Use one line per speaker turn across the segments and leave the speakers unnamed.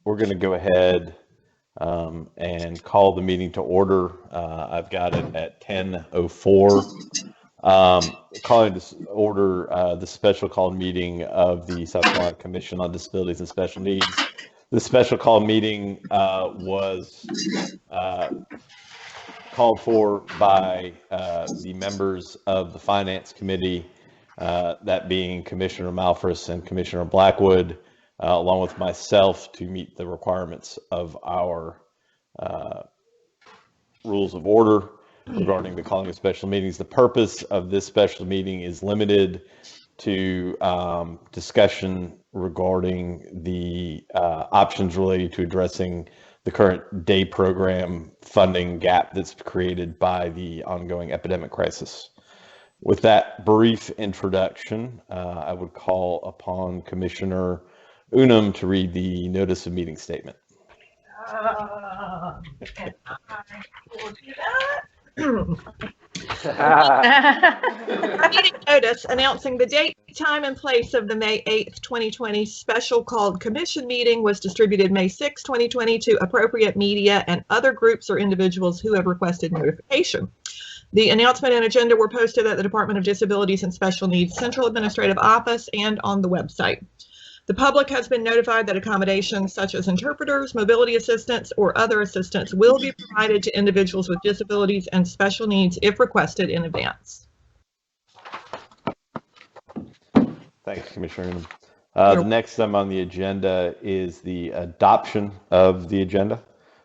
we're going to go ahead and call the meeting to order. I've got it at 10:04. Calling to order the special call meeting of the South Carolina Commission on Disabilities and Special Needs. The special call meeting was called for by the members of the Finance Committee, that being Commissioner Malfris and Commissioner Blackwood, along with myself, to meet the requirements of our rules of order regarding the calling of special meetings. The purpose of this special meeting is limited to discussion regarding the options related to addressing the current day program funding gap that's created by the ongoing epidemic crisis. With that brief introduction, I would call upon Commissioner Unanimously to read the notice of meeting statement.
I will do that. Meeting notice announcing the date, time, and place of the May 8th, 2020 special called commission meeting was distributed May 6, 2020 to appropriate media and other groups or individuals who have requested notification. The announcement and agenda were posted at the Department of Disabilities and Special Needs Central Administrative Office and on the website. The public has been notified that accommodations such as interpreters, mobility assistants, or other assistance will be provided to individuals with disabilities and special needs if requested in advance.
Thanks, Commissioner. The next item on the agenda is the adoption of the agenda.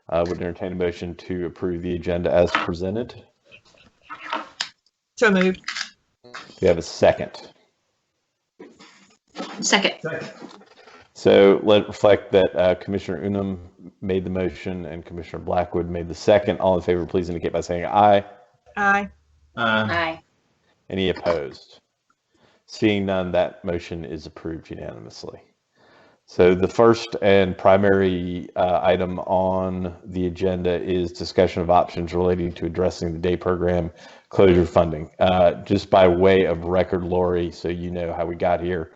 I would entertain a motion to approve the agenda as presented.
So moved.
Do you have a second?
Second.
So let it reflect that Commissioner Unanimously made the motion and Commissioner Blackwood made the second. All in favor, please indicate by saying aye.
Aye.
Aye.
Any opposed? Seeing none, that motion is approved unanimously. So the first and primary item on the agenda is discussion of options relating to addressing the day program closure funding. Just by way of record, Lori, so you know how we got here.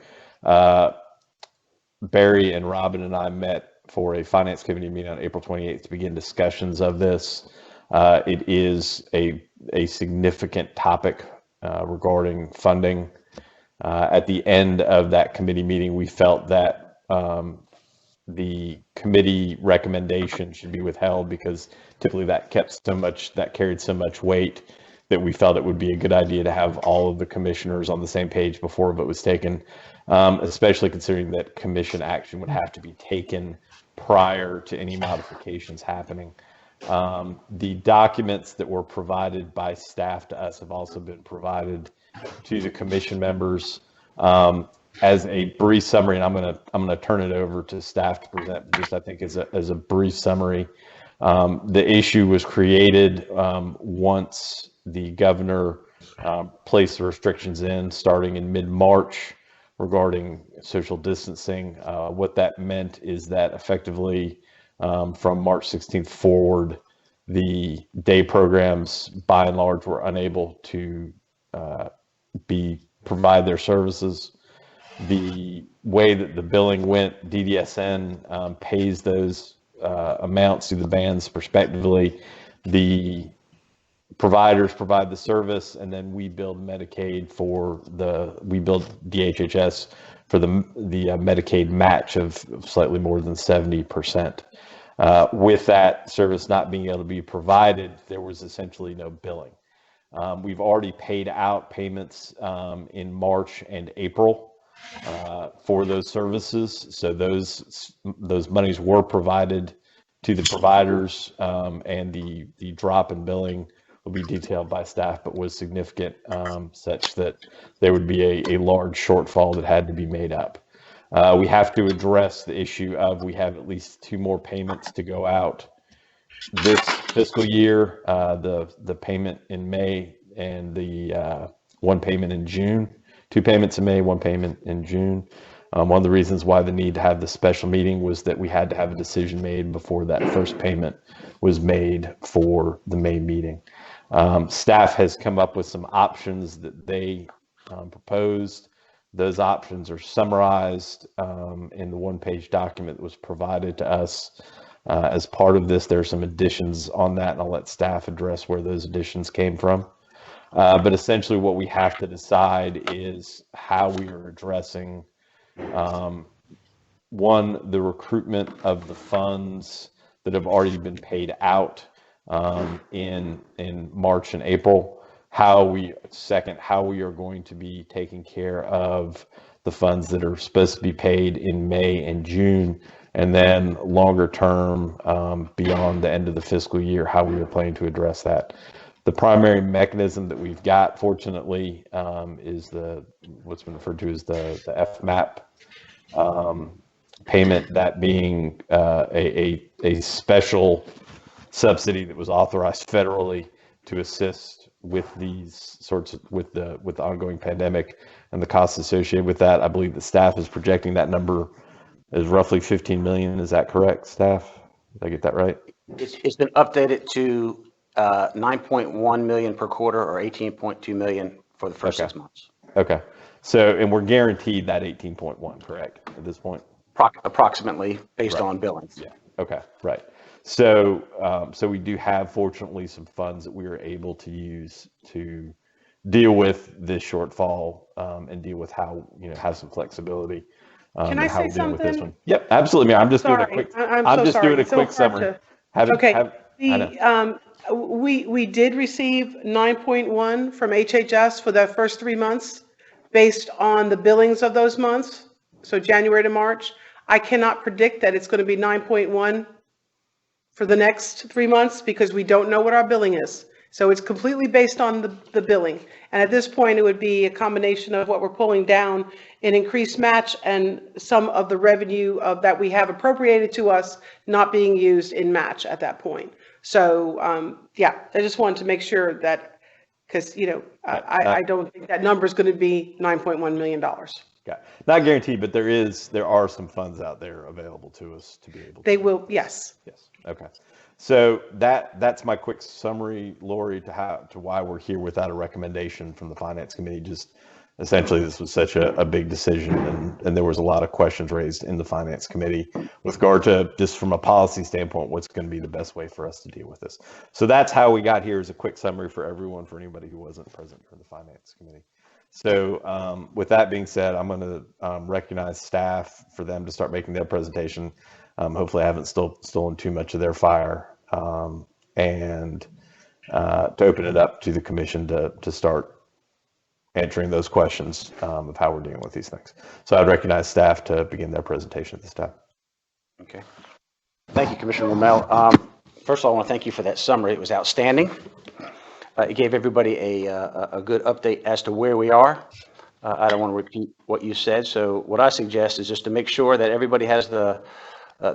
Barry and Robin and I met for a finance committee meeting on April 28th to begin discussions of this. It is a significant topic regarding funding. At the end of that committee meeting, we felt that the committee recommendation should be withheld because typically that carried so much weight that we felt it would be a good idea to have all of the commissioners on the same page before a vote was taken, especially considering that commission action would have to be taken prior to any modifications happening. The documents that were provided by staff to us have also been provided to the commission members. As a brief summary, and I'm gonna turn it over to staff to present, just I think as a brief summary. The issue was created once the governor placed the restrictions in starting in mid-March regarding social distancing. What that meant is that effectively from March 16th forward, the day programs by and large were unable to provide their services. The way that the billing went, DDSN pays those amounts to the bands prospectively. The providers provide the service, and then we build Medicaid we build DHHS for the Medicaid match of slightly more than 70%. With that service not being able to be provided, there was essentially no billing. We've already paid out payments in March and April for those services. So those monies were provided to the providers, and the drop in billing will be detailed by staff, but was significant, such that there would be a large shortfall that had to be made up. We have to address the issue of we have at least 2 more payments to go out this fiscal year, the payment in May and the 1 payment in June. 2 payments in May, 1 payment in June. One of the reasons why the need to have the special meeting was that we had to have a decision made before that first payment was made for the May meeting. Staff has come up with some options that they proposed Those options are summarized in the one-page document that was provided to us. As part of this, there are some additions on that, and I'll let staff address where those additions came from. But essentially what we have to decide is how we are addressing, one, the recruitment of the funds that have already been paid out in March and April. How we are going to be taking care of the funds that are supposed to be paid in May and June, and then longer term, beyond the end of the fiscal year, how we are planning to address that. The primary mechanism that we've got, fortunately, is what's been referred to as the FMAP payment, that being a special subsidy that was authorized federally to assist with these sorts of, with the ongoing pandemic and the costs associated with that. I believe the staff is projecting that number is roughly 15 million. Is that correct, staff? Did I get that right?
It's been updated to 9.1 million per quarter, or 18.2 million for the first 6 months.
Okay. So, and we're guaranteed that 18.1, correct, at this point?
Approximately, based on billings.
Yeah. Okay. Right. So, so we do have, fortunately, some funds that we are able to use to deal with this shortfall, and deal with how, have some flexibility.
Can I say something?
With this one. Yep, absolutely. I'm just doing a quick. I'm just doing a quick summary.
We did receive 9.1 from HHS for the first 3 months, based on the billings of those months. So January to March. I cannot predict that it's going to be 9.1 for the next 3 months, because we don't know what our billing is. So it's completely based on the billing. And at this point, it would be a combination of what we're pulling down in increased match and some of the revenue that we have appropriated to us not being used in match at that point. So yeah, I just wanted to make sure that, because I don't think that number is going to be $9.1 million.
Yeah, not guaranteed, but there are some funds out there available to us to be able to.
They will, yes.
Yes. Okay. So that's my quick summary, Lori, to why we're here without a recommendation from the Finance Committee. Just essentially, this was such a big decision, and there was a lot of questions raised in the Finance Committee with regard to, just from a policy standpoint, what's going to be the best way for us to deal with this. So that's how we got here, as a quick summary for everyone, for anybody who wasn't present for the Finance Committee. So with that being said, I'm going to recognize staff for them to start making their presentation. Hopefully I haven't stolen too much of their fire, and to open it up to the commission to start answering those questions of how we're dealing with these things. So I'd recognize staff to begin their presentation at this time.
Okay. Thank you, Commissioner Rommel. First of all, I want to thank you for that summary. It was outstanding. It gave everybody a good update as to where we are. I don't want to repeat what you said. So what I suggest is just to make sure that everybody has the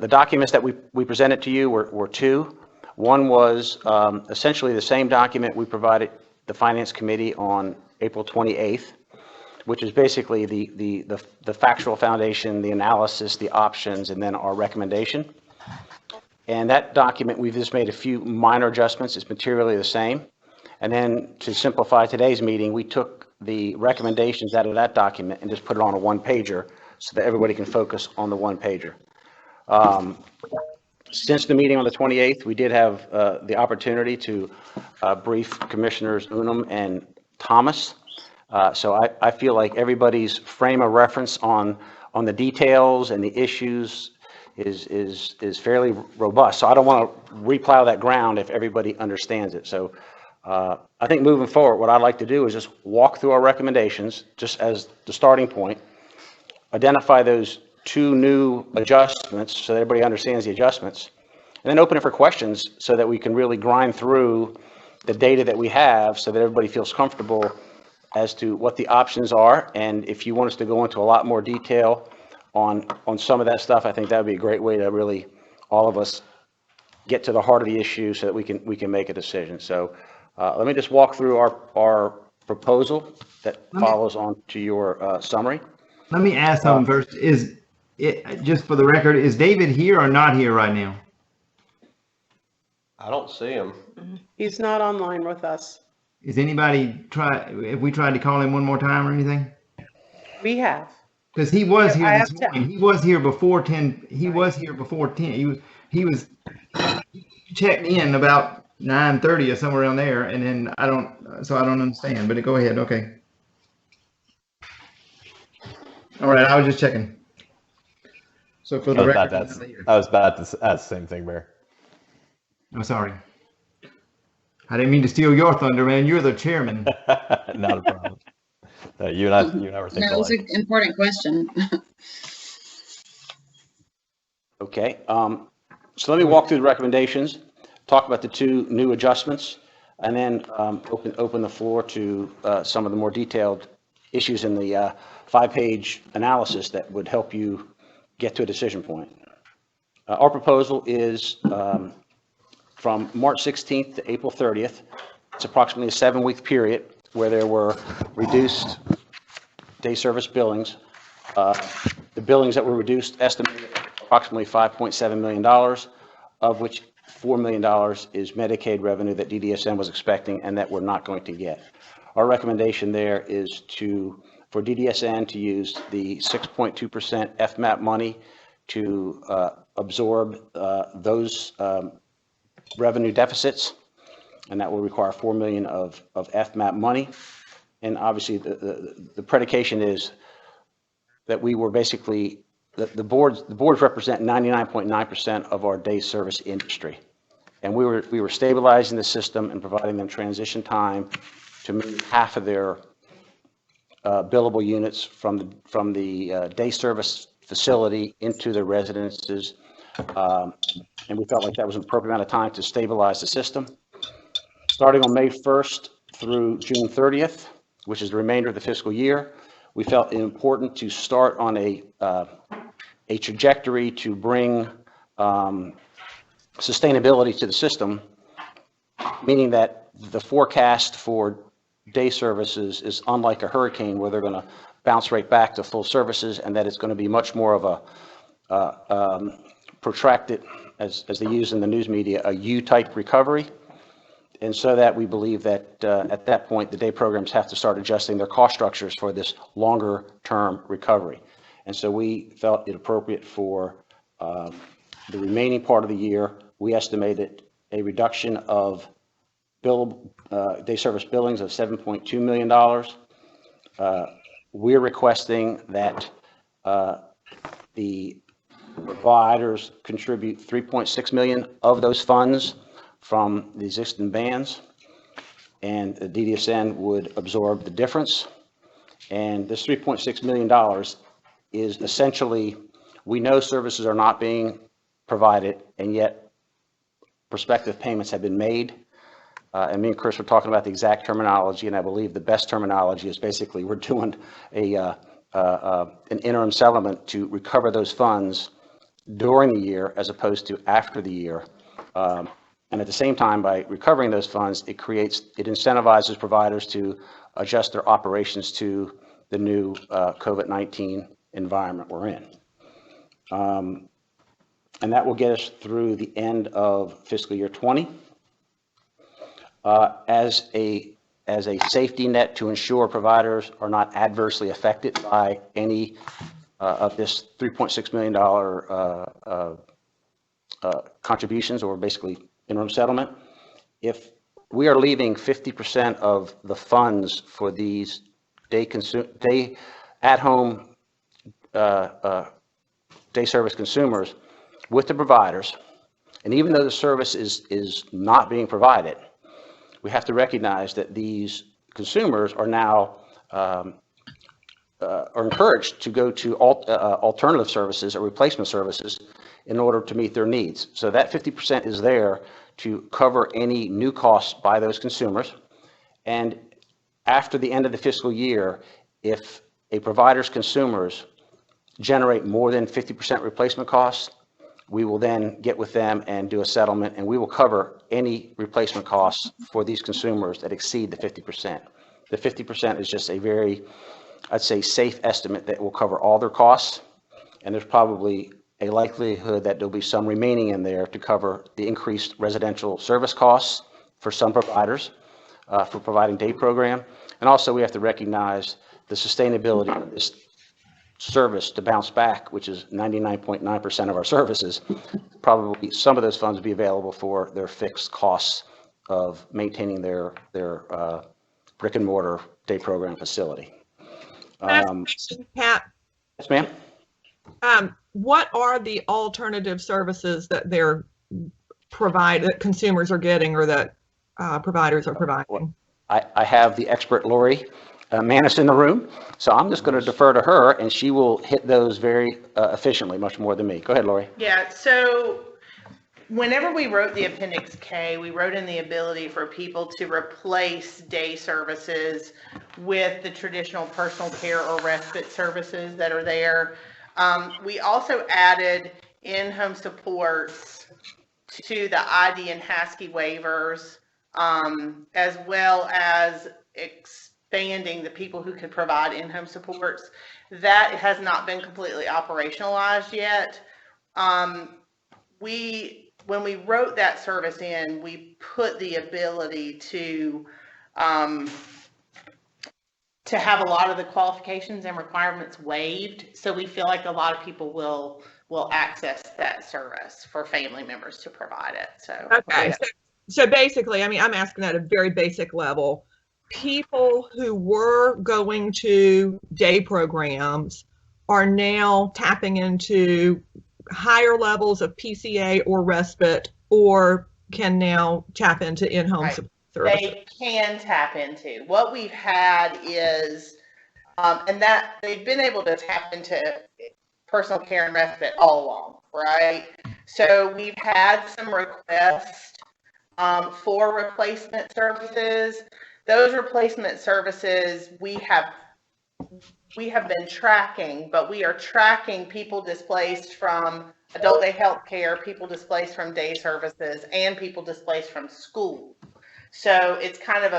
documents that we presented to you were two. One was essentially the same document we provided the Finance Committee on April 28th, which is basically the factual foundation, the analysis, the options, and then our recommendation. And that document, we've just made a few minor adjustments. It's materially the same. And then to simplify today's meeting, we took the recommendations out of that document and just put it on a one-pager so that everybody can focus on the one-pager. Since the meeting on the 28th, we did have the opportunity to brief Commissioners Unanimously and Thomas. So I feel like everybody's frame of reference on the details and the issues is fairly robust. So I don't want to replow that ground if everybody understands it. So I think moving forward, what I'd like to do is just walk through our recommendations just as the starting point, identify those two new adjustments so that everybody understands the adjustments, and then open it for questions so that we can really grind through the data that we have so that everybody feels comfortable as to what the options are. And if you want us to go into a lot more detail on some of that stuff, I think that would be a great way to really, all of us, get to the heart of the issue so that we can make a decision. So let me just walk through our proposal that follows on to your summary.
Let me ask something first. Is it, just for the record, is David here or not here right now?
I don't see him.
He's not online with us.
Is anybody have we tried to call him one more time or anything?
We have.
Because he was
I
here
have
this
to-
morning. He was here before 10. He was here before 10. He checked in about 9:30 or somewhere around there, and then I don't understand. But go ahead. Okay. All right. I was just checking. So for the record,
I was about to ask the same thing, Bear.
I'm sorry. I didn't mean to steal your thunder, man. You're the chairman.
Not a problem. You and I were thinking
No, it's
alike.
an important question.
Okay, so let me walk through the recommendations, talk about the two new adjustments, and then open the floor to some of the more detailed issues in the 5-page analysis that would help you get to a decision point. Our proposal is from March 16th to April 30th. It's approximately a 7-week period where there were reduced day service billings. The billings that were reduced estimated approximately $5.7 million, of which $4 million is Medicaid revenue that DDSN was expecting and that we're not going to get. Our recommendation there is for DDSN to use the 6.2% FMAP money to absorb those revenue deficits, and that will require $4 million of FMAP money. And obviously, the predication is that we were basically the boards represent 99.9% of our day service industry, and we were stabilizing the system and providing them transition time to move half of their billable units from the day service facility into their residences, and we felt like that was an appropriate amount of time to stabilize the system. Starting on May 1st through June 30th, which is the remainder of the fiscal year, we felt it important to start on a trajectory to bring sustainability to the system, meaning that the forecast for day services is unlike a hurricane where they're going to bounce right back to full services, and that it's going to be much more of a protracted, as they use in the news media, a U-type recovery. And so that we believe that at that point, the day programs have to start adjusting their cost structures for this longer term recovery. And so we felt it appropriate for the remaining part of the year. We estimated a reduction of day service billings of $7.2 million. We're requesting that the providers contribute $3.6 million of those funds from the existing bans, and the DDSN would absorb the difference. And this $3.6 million is essentially, we know services are not being provided, and yet prospective payments have been made. And me and Chris were talking about the exact terminology, and I believe the best terminology is basically we're doing an interim settlement to recover those funds during the year as opposed to after the year. And at the same time, by recovering those funds, it incentivizes providers to adjust their operations to the new COVID-19 environment we're in. And that will get us through the end of fiscal year 20. As a safety net to ensure providers are not adversely affected by any of this $3.6 million contributions, or basically interim settlement, if we are leaving 50% of the funds for these day at-home day service consumers with the providers, and even though the service is not being provided, we have to recognize that these consumers are now are encouraged to go to alternative services or replacement services in order to meet their needs. So that 50% is there to cover any new costs by those consumers. And after the end of the fiscal year, if a provider's consumers generate more than 50% replacement costs, we will then get with them and do a settlement, and we will cover any replacement costs for these consumers that exceed the 50%. The 50% is just a very, I'd say, safe estimate that will cover all their costs, and there's probably a likelihood that there'll be some remaining in there to cover the increased residential service costs for some providers for providing day program. And also we have to recognize the sustainability of this service to bounce back, which is 99.9% of our services, probably some of those funds would be available for their fixed costs of maintaining their brick and mortar day program facility.
Can I ask a question, Pat?
Yes, ma'am.
What are the alternative services that they're that consumers are getting or that providers are providing?
I have the expert Lori Manis in the room, so I'm just going to defer to her, and she will hit those very efficiently, much more than me. Go ahead, Lori.
Yeah, so whenever we wrote the Appendix K, we wrote in the ability for people to replace day services with the traditional personal care or respite services that are there. We also added in-home supports to the ID and HASCI waivers, as well as expanding the people who can provide in-home supports. That has not been completely operationalized yet. When we wrote that service in, we put the ability to have a lot of the qualifications and requirements waived. So we feel like a lot of people will access that service for family members to provide it. So
okay, so basically, I mean, I'm asking at a very basic level. People who were going to day programs are now tapping into higher levels of PCA or respite, or can now tap into in-home
Right.
support services.
They can tap into. What we've had is, and that they've been able to tap into personal care and respite all along, right? So we've had some requests for replacement services. Those replacement services we have been tracking, but we are tracking people displaced from adult day health care, people displaced from day services, and people displaced from school. So it's kind of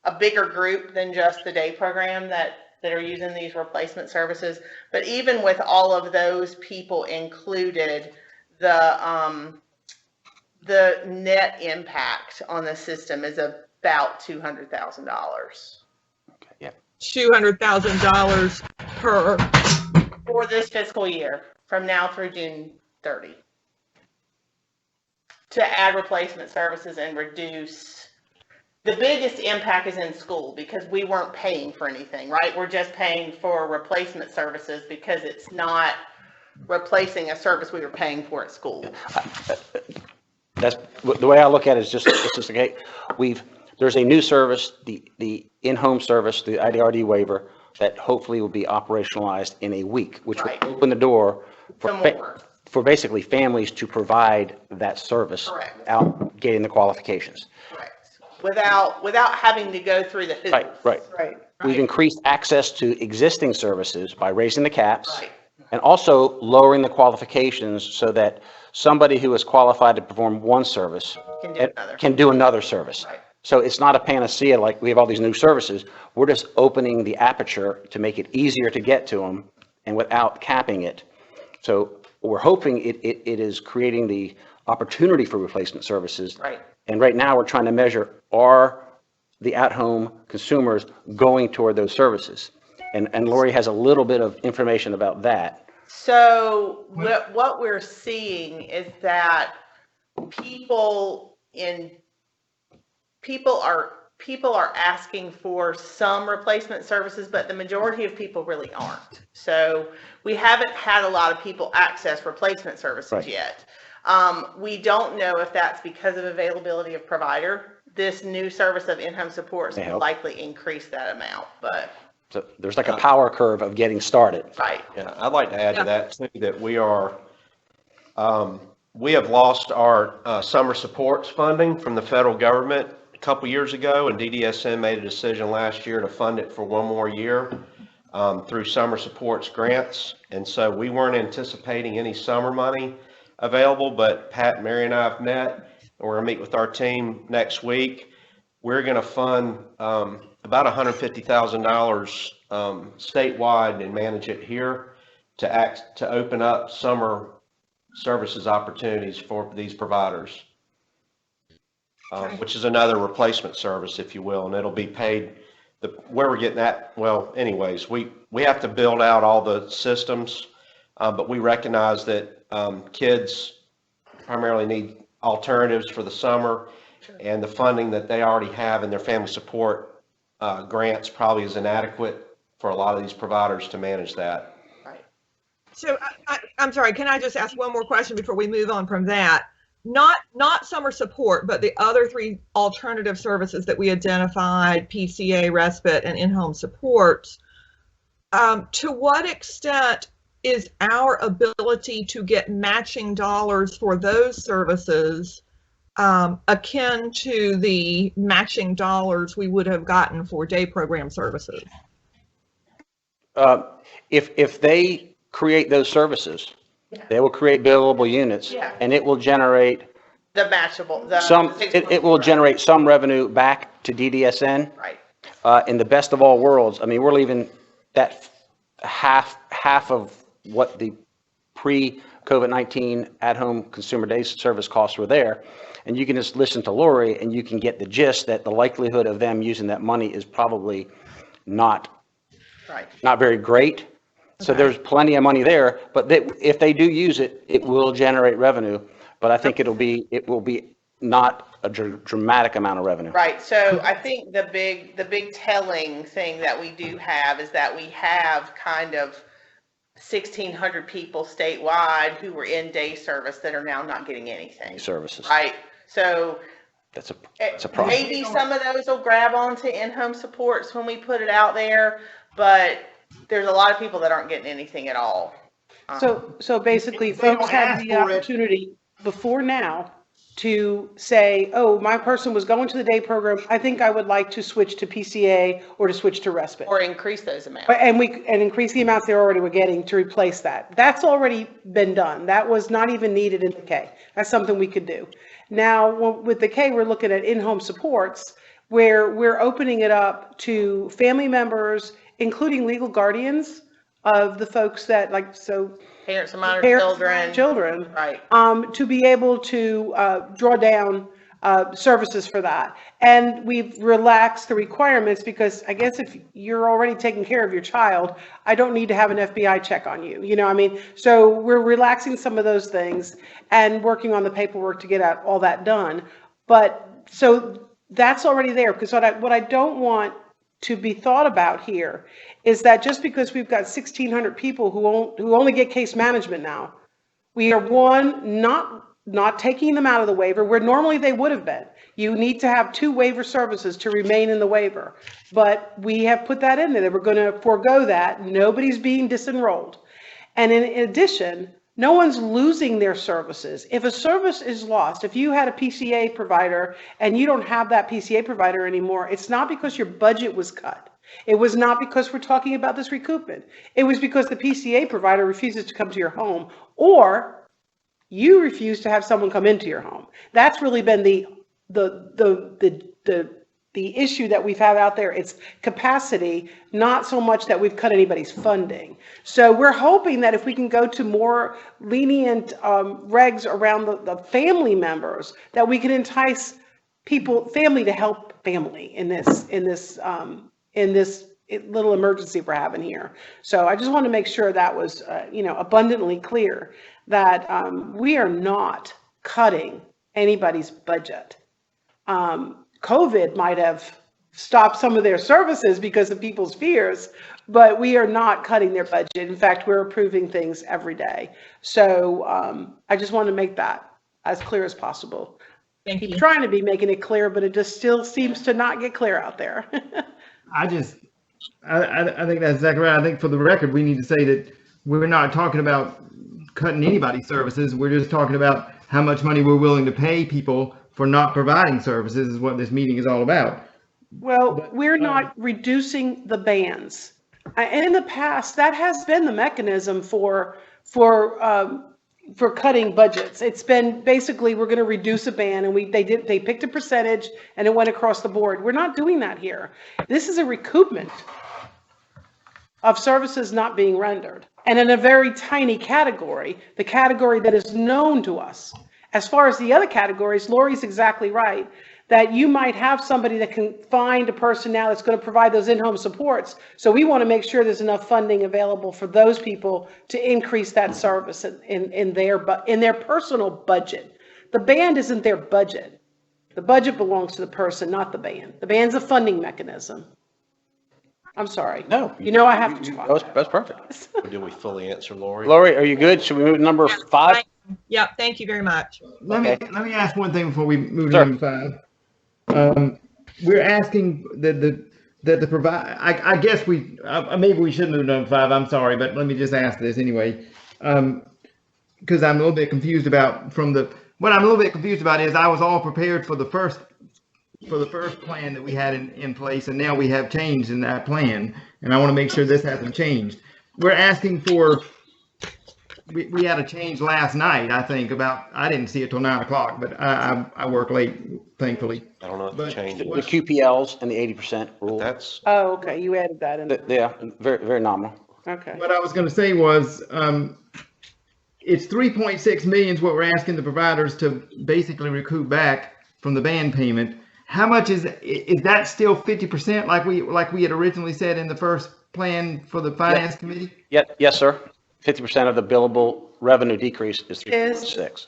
a bigger group than just the day program that are using these replacement services. But even with all of those people included, the net impact on the system is about $200,000.
Okay, yeah.
$200,000 per.
For this fiscal year, from now through June 30. To add replacement services and reduce. The biggest impact is in school because we weren't paying for anything, right? We're just paying for replacement services because it's not replacing a service we were paying for at school.
That's the way I look at it. Is it's just okay. There's a new service, the in-home service, the IDRD waiver, that hopefully will be operationalized in a week, which
Right.
will open the door
For
for basically families to provide that service.
Correct.
Without getting the qualifications.
Correct. Without having to go through the hoops.
Right.
Right.
We've increased access to existing services by raising the caps.
Right.
And also lowering the qualifications so that somebody who is qualified to perform one service
Can do another.
service.
Right.
So it's not a panacea like we have all these new services. We're just opening the aperture to make it easier to get to them and without capping it. So we're hoping it is creating the opportunity for replacement services.
Right.
And right now we're trying to measure, are the at-home consumers going toward those services? And Lori has a little bit of information about that.
So what we're seeing is that people are asking for some replacement services, but the majority of people really aren't. So we haven't had a lot of people access replacement services
Right.
yet. We don't know if that's because of availability of provider. This new service of in-home supports
May
will
help.
likely increase that amount, but
So there's like a power curve of getting started.
right.
Yeah, I'd like to add
Yeah.
to that too, that we have lost our summer supports funding from the federal government a couple years ago, and DDSN made a decision last year to fund it for one more year through summer supports grants. And so we weren't anticipating any summer money available, but Pat, Mary, and I have met, and we're going to meet with our team next week. We're going to fund about $150,000 statewide and manage it here to open up summer services opportunities for these providers, which is another replacement service, if you will, and it'll be paid where we're getting at, well, anyways, we have to build out all the systems, but we recognize that kids primarily need alternatives for the summer, and the funding that they already have in their family support grants probably is inadequate for a lot of these providers to manage that.
So I'm sorry, can I just ask one more question before we move on from that? Not summer support, but the other three alternative services that we identified, PCA, respite, and in-home support. To what extent is our ability to get matching dollars for those services akin to the matching dollars we would have gotten for day program services?
If they create those services, they will create billable units, and it will generate
The matchable,
it will generate some revenue back to DDSN.
Right.
In the best of all worlds, I mean, we're leaving that half of what the pre-COVID-19 at-home consumer day service costs were there. And you can just listen to Lori and you can get the gist that the likelihood of them using that money is probably not very great. So there's plenty of money there, but if they do use it, it will generate revenue. But I think it will be not a dramatic amount of revenue.
Right. So I think the big telling thing that we do have is that we have kind of 1,600 people statewide who were in day service that are now not getting anything.
Services.
Right. So
that's a problem.
Maybe some of those will grab onto in-home supports when we put it out there, but there's a lot of people that aren't getting anything at all.
So basically, folks had the opportunity before now to say, oh, my person was going to the day program. I think I would like to switch to PCA or to switch to respite.
Or increase those amounts.
And increase the amounts they already were getting to replace that. That's already been done. That was not even needed in the K. That's something we could do. Now, with the K, we're looking at in-home supports where we're opening it up to family members, including legal guardians of the folks that
Parents of minor
children,
right?
To be able to draw down services for that. And we've relaxed the requirements because I guess if you're already taking care of your child, I don't need to have an FBI check on you. You know, I mean, so we're relaxing some of those things and working on the paperwork to get all that done. But so that's already there, because what I don't want to be thought about here is that just because we've got 1,600 people who only get case management now, we are not taking them out of the waiver where normally they would have been. You need to have 2 waiver services to remain in the waiver, but we have put that in there that we're going to forego that. Nobody's being disenrolled. And in addition, no one's losing their services. If a service is lost, if you had a PCA provider and you don't have that PCA provider anymore, it's not because your budget was cut. It was not because we're talking about this recoupment. It was because the PCA provider refuses to come to your home, or you refuse to have someone come into your home. That's really been the issue that we've had out there. It's capacity, not so much that we've cut anybody's funding. So we're hoping that if we can go to more lenient regs around the family members, that we can entice family to help family in this little emergency we're having here. So I just want to make sure that was abundantly clear that we are not cutting anybody's budget. COVID might have stopped some of their services because of people's fears, but we are not cutting their budget. In fact, we're approving things every day. So I just want to make that as clear as possible.
Thank you.
Keep trying to be making it clear, but it just still seems to not get clear out there.
I think that's exactly right. I think for the record, we need to say that we're not talking about cutting anybody's services. We're just talking about how much money we're willing to pay people for not providing services is what this meeting is all about.
Well, we're not reducing the bans. And in the past, that has been the mechanism for cutting budgets. It's been basically, we're going to reduce a ban, and they picked a percentage and it went across the board. We're not doing that here. This is a recoupment of services not being rendered. And in a very tiny category, the category that is known to us. As far as the other categories, Lori's exactly right that you might have somebody that can find a person now that's going to provide those in-home supports. So we want to make sure there's enough funding available for those people to increase that service in their personal budget. The band isn't their budget. The budget belongs to the person, not the band. The band's a funding mechanism. I'm sorry.
No.
You know I have to talk.
That's perfect.
Did we fully answer Lori?
Lori, are you good? Should we move to number 5?
Yep, thank you very much.
Let me ask one thing before we move to
Sure.
number 5. We're asking that the provide. I guess maybe we should move to number 5. I'm sorry, but let me just ask this anyway, because I'm a little bit confused about what I'm a little bit confused about is I was all prepared for the first plan that we had in place, and now we have changed in that plan, and I want to make sure this hasn't changed. We're asking for. We had a change last night, I think, I didn't see it till 9 o'clock, but I work late, thankfully.
I don't know if
But
the change
The
was,
QPLs and the 80% rule.
that's,
Oh, okay, you added that in.
Yeah, very, very nominal.
Okay.
What I was going to say was, it's 3.6 million is what we're asking the providers to basically recoup back from the band payment. How much is that still 50% like we had originally said in the first plan for the finance committee?
Yes, sir. 50% of the billable revenue decrease is 3.6.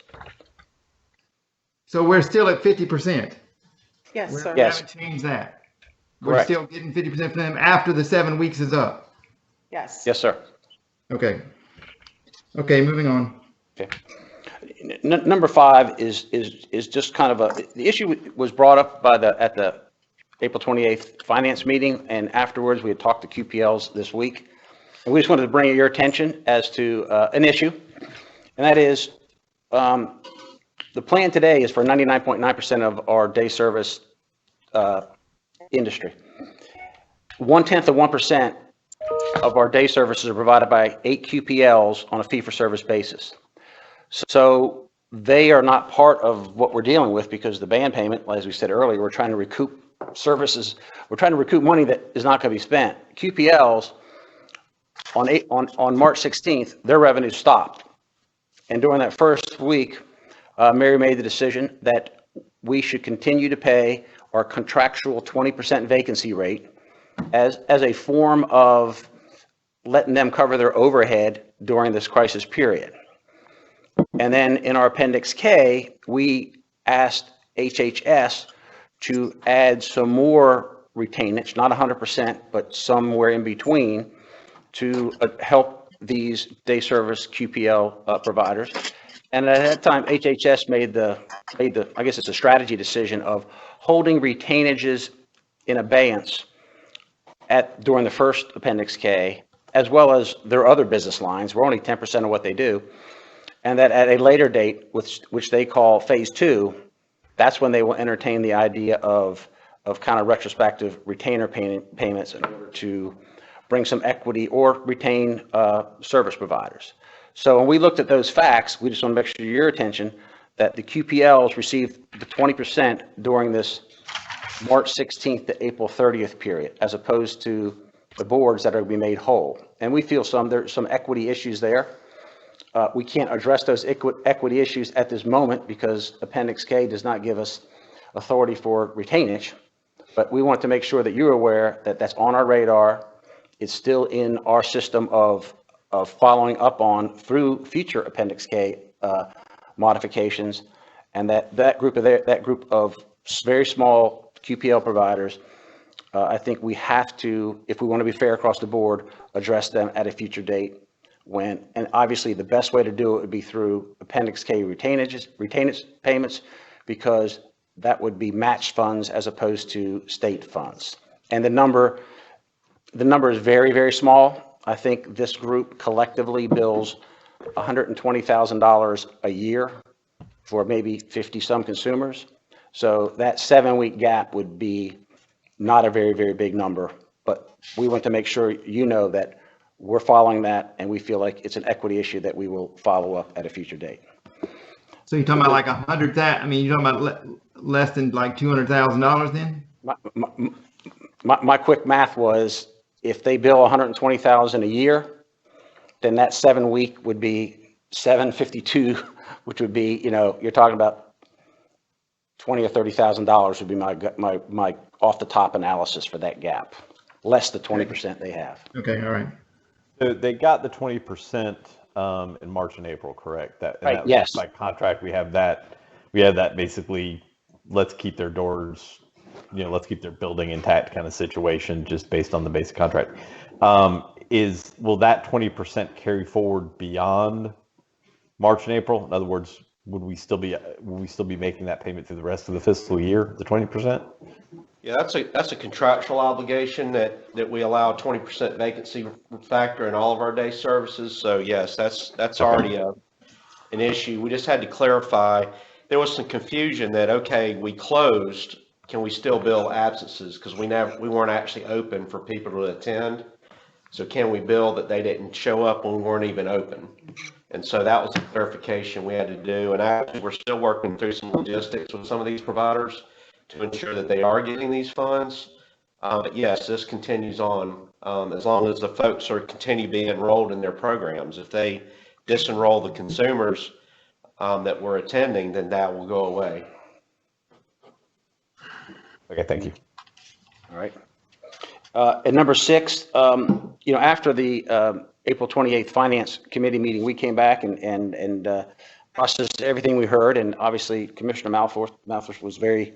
So we're still at 50%.
Yes, sir.
We
Yes.
haven't changed that. We're
Correct.
still getting 50% from them after the 7 weeks is up.
Yes.
Yes, sir.
Okay, moving on.
Okay. Number 5 is just kind of the issue was brought up at the April 28th finance meeting, and afterwards we had talked to QPLs this week. And we just wanted to bring your attention as to an issue, and that is the plan today is for 99.9% of our day service industry. 0.1% of our day services are provided by 8 QPLs on a fee-for-service basis. So they are not part of what we're dealing with because the band payment, as we said earlier, we're trying to recoup services. We're trying to recoup money that is not going to be spent. QPLs on March 16th, their revenue stopped. And during that first week, Mary made the decision that we should continue to pay our contractual 20% vacancy rate as a form of letting them cover their overhead during this crisis period. And then in our Appendix K, we asked HHS to add some more retainage, not 100%, but somewhere in between, to help these day service QPL providers. And at that time, HHS made the I guess it's a strategy decision of holding retainages in abeyance during the first Appendix K, as well as their other business lines. We're only 10% of what they do. And that at a later date, which they call Phase 2, that's when they will entertain the idea of kind of retrospective retainer payments in order to bring some equity or retain service providers. So when we looked at those facts, we just want to make sure your attention that the QPLs received the 20% during this March 16th to April 30th period, as opposed to the boards that are going to be made whole. And we feel there's some equity issues there. We can't address those equity issues at this moment because Appendix K does not give us authority for retainage, but we want to make sure that you're aware that that's on our radar. It's still in our system of following up on through future Appendix K modifications, and that group of very small QPL providers, I think we have to, if we want to be fair across the board, address them at a future date. And obviously the best way to do it would be through Appendix K retainage payments, because that would be matched funds as opposed to state funds. And the number is very, very small. I think this group collectively bills $120,000 a year for maybe 50-some consumers. So that 7-week gap would be not a very, very big number. But we want to make sure you know that we're following that, and we feel like it's an equity issue that we will follow up at a future date.
So you're talking about like 100,000? I mean, you're talking about less than like $200,000 then?
My quick math was, if they bill $120,000 a year, then that 7-week would be $752, which would be, you're talking about $20,000 or $30,000 would be my off the top analysis for that gap, less the 20% they have.
Okay, all right.
So they got the 20% in March and April, correct?
Right, yes.
By contract, we have that basically, let's keep their doors, let's keep their building intact kind of situation, just based on the basic contract. Will that 20% carry forward beyond March and April? In other words, would we still be making that payment through the rest of the fiscal year, the 20%?
Yeah, that's a contractual obligation that we allow a 20% vacancy factor in all of our day services. So yes, that's already an issue. We just had to clarify. There was some confusion that, okay, we closed, can we still bill absences? Because we weren't actually open for people to attend. So can we bill that they didn't show up when we weren't even open? And so that was the clarification we had to do. And actually, we're still working through some logistics with some of these providers to ensure that they are getting these funds. But yes, this continues on as long as the folks continue being enrolled in their programs. If they disenroll the consumers that were attending, then that will go away.
Okay, thank you.
All right. At number 6, after the April 28th Finance Committee meeting, we came back and processed everything we heard. And obviously, Commissioner Malthus was very,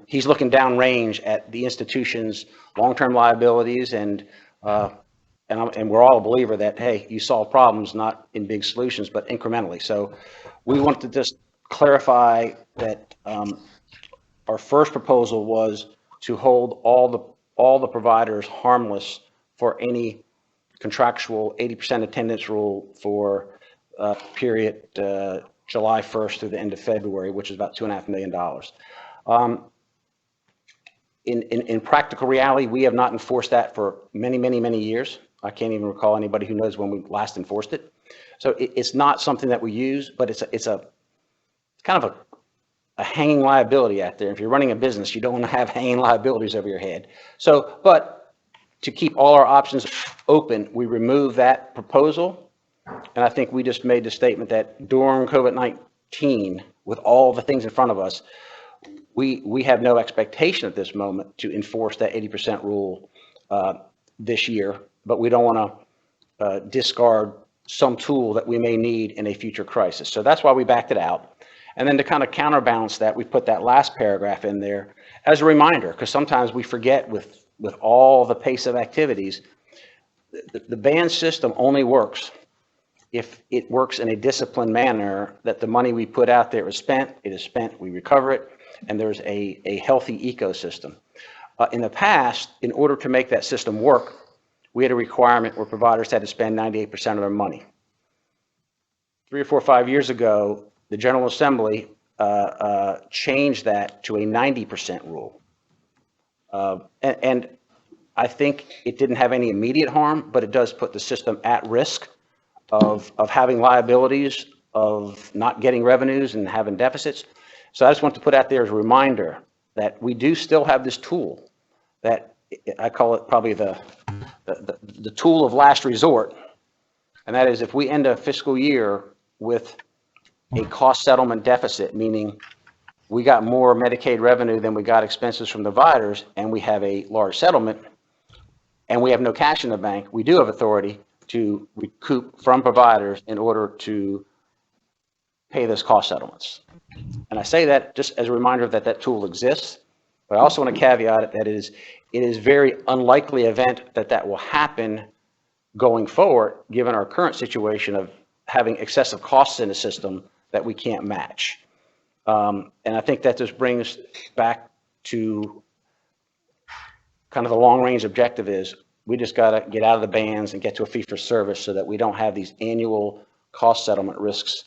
he's looking downrange at the institution's long-term liabilities, and we're all a believer that, hey, you solve problems not in big solutions, but incrementally. So we want to just clarify that our first proposal was to hold all the providers harmless for any contractual 80% attendance rule for period July 1st through the end of February, which is about $2.5 million. In practical reality, we have not enforced that for many, many, many years. I can't even recall anybody who knows when we last enforced it. So it's not something that we use, but it's kind of a hanging liability out there. If you're running a business, you don't want to have hanging liabilities over your head. So, but to keep all our options open, we remove that proposal. And I think we just made the statement that during COVID-19, with all the things in front of us, we have no expectation at this moment to enforce that 80% rule this year, but we don't want to discard some tool that we may need in a future crisis. So that's why we backed it out. And then to kind of counterbalance that, we put that last paragraph in there as a reminder, because sometimes we forget with all the pace of activities, the band system only works if it works in a disciplined manner, that the money we put out there is spent, we recover it, and there's a healthy ecosystem. In the past, in order to make that system work, we had a requirement where providers had to spend 98% of their money. 3 or 4 or 5 years ago, the General Assembly changed that to a 90% rule. And I think it didn't have any immediate harm, but it does put the system at risk of having liabilities, of not getting revenues and having deficits. So I just want to put out there as a reminder that we do still have this tool that I call it probably the tool of last resort. And that is, if we end a fiscal year with a cost settlement deficit, meaning we got more Medicaid revenue than we got expenses from the providers, and we have a large settlement, and we have no cash in the bank, we do have authority to recoup from providers in order to pay those cost settlements. And I say that just as a reminder that that tool exists, but I also want to caveat it that it is very unlikely event that will happen going forward, given our current situation of having excessive costs in the system that we can't match. And I think that just brings back to kind of the long-range objective is we just got to get out of the bands and get to a fee-for-service so that we don't have these annual cost settlement risks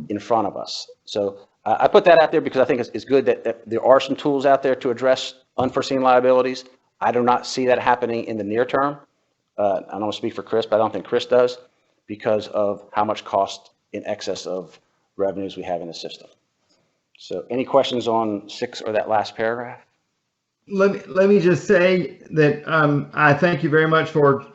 in front of us. So I put that out there because I think it's good that there are some tools out there to address unforeseen liabilities. I do not see that happening in the near term. I don't want to speak for Chris, but I don't think Chris does, because of how much cost in excess of revenues we have in the system. So any questions on 6 or that last paragraph?
Let me just say that I thank you very much for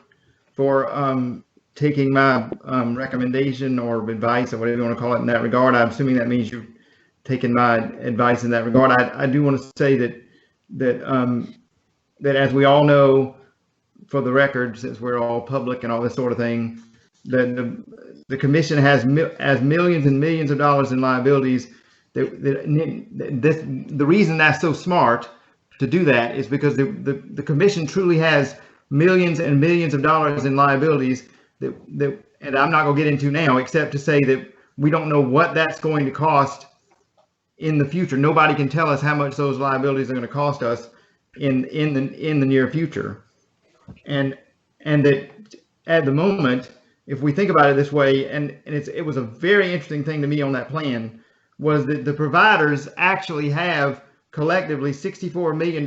taking my recommendation or advice or whatever you want to call it in that regard. I'm assuming that means taken my advice in that regard. I do want to say that as we all know, for the record, since we're all public and all this sort of thing, the commission has millions and millions of dollars in liabilities. The reason that's so smart to do that is because the commission truly has millions and millions of dollars in liabilities that and I'm not going to get into now, except to say that we don't know what that's going to cost in the future. Nobody can tell us how much those liabilities are going to cost us in the near future. And that at the moment, if we think about it this way, and it was a very interesting thing to me on that plan, was that the providers actually have collectively $64 million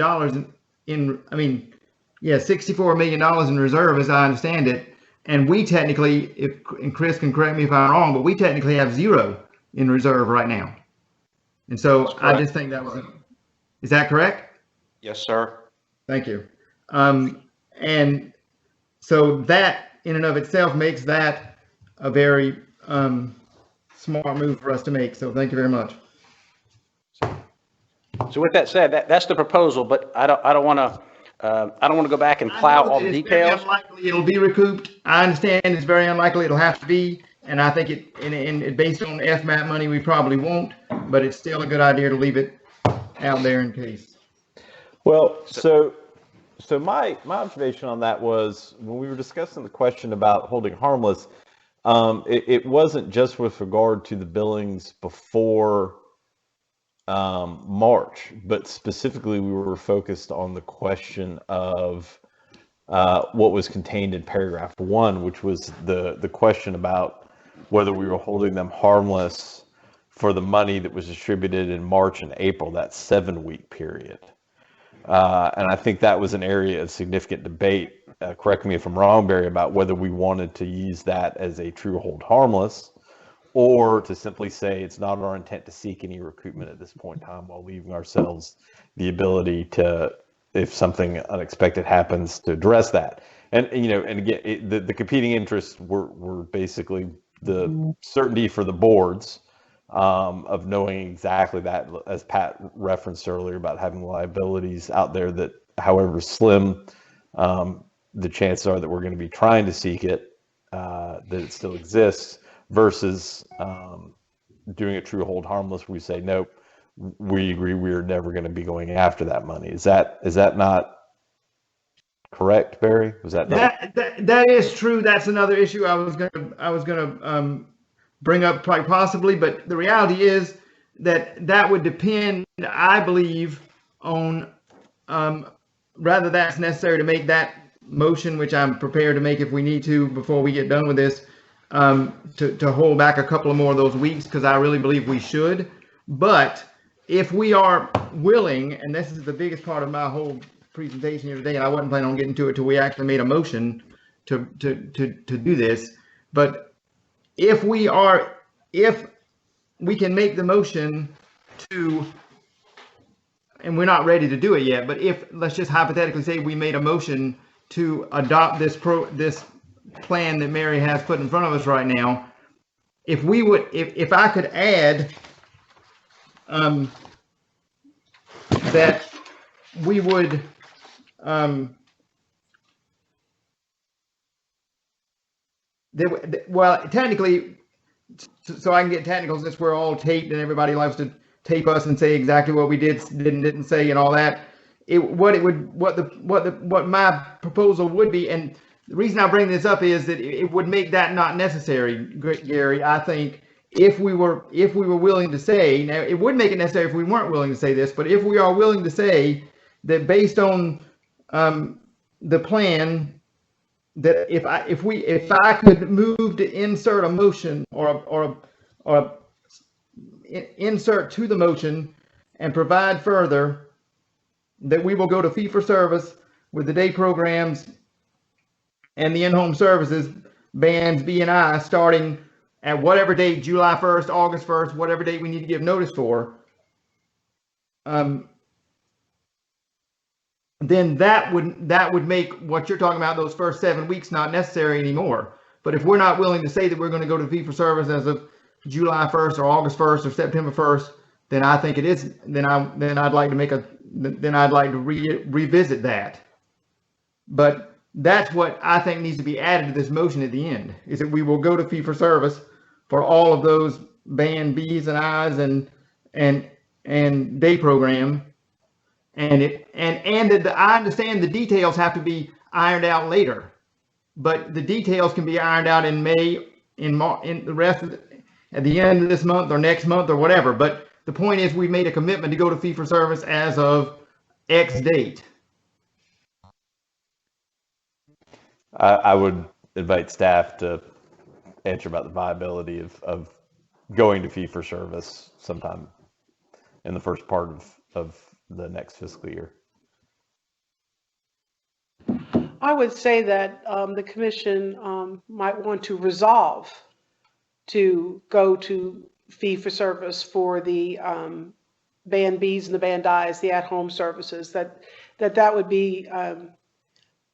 $64 million in reserve, as I understand it. And we technically, and Chris can correct me if I'm wrong, but we technically have zero in reserve right now. And so I just think that is that correct?
Yes, sir.
Thank you. And so that in and of itself makes that a very smart move for us to make. So thank you very much.
So with that said, that's the proposal, but I don't want to go back and plow all the details.
Unlikely it'll be recouped. I understand it's very unlikely it'll have to be, and I think it based on FMAP money, we probably won't, but it's still a good idea to leave it out there in case.
Well, so my observation on that was when we were discussing the question about holding harmless, it wasn't just with regard to the billings before March, but specifically we were focused on the question of what was contained in paragraph 1, which was the question about whether we were holding them harmless for the money that was distributed in March and April, that 7-week period. And I think that was an area of significant debate, correct me if I'm wrong, Barry, about whether we wanted to use that as a true hold harmless, or to simply say it's not our intent to seek any recoupment at this point in time, while leaving ourselves the ability to, if something unexpected happens, to address that. And again, the competing interests were basically the certainty for the boards of knowing exactly that, as Pat referenced earlier, about having liabilities out there that, however slim the chances are that we're going to be trying to seek it, that it still exists, versus doing a true hold harmless where we say, nope, we agree we're never going to be going after that money. Is that not correct, Barry? Was that not?
That is true. That's another issue I was gonna bring up quite possibly, but the reality is that would depend, I believe, on rather that's necessary to make that motion, which I'm prepared to make if we need to before we get done with this, to hold back a couple of more of those weeks, because I really believe we should. But if we are willing, and this is the biggest part of my whole presentation here today, and I wasn't planning on getting to it till we actually made a motion to do this, but if we can make the motion to, and we're not ready to do it yet, but if, let's just hypothetically say we made a motion to adopt this plan that Mary has put in front of us right now, if I could add that we would well, technically, so I can get technical, since we're all taped and everybody loves to tape us and say exactly what we didn't say and all that. What my proposal would be, and the reason I bring this up is that it would make that not necessary, Gary. I think if we were willing to say, now it would make it necessary if we weren't willing to say this, but if we are willing to say that based on the plan, that if I could move to insert a motion or insert to the motion and provide further that we will go to fee for service with the day programs and the in-home services, bands, B&I, starting at whatever date, July 1st, August 1st, whatever date we need to give notice for, then that would make what you're talking about, those first 7 weeks, not necessary anymore. But if we're not willing to say that we're going to go to fee for service as of July 1st or August 1st or September 1st, then I think it is, then I'd like to revisit that. But that's what I think needs to be added to this motion at the end, is that we will go to fee for service for all of those band Bs and Is and day program. And that I understand the details have to be ironed out later, but the details can be ironed out in May, in the rest of at the end of this month or next month or whatever. But the point is, we made a commitment to go to fee for service as of X date.
I would invite staff to answer about the viability of going to fee for service sometime in the first part of the next fiscal year.
I would say that the commission might want to resolve to go to fee for service for the band Bs and the band Is, the at-home services. That would be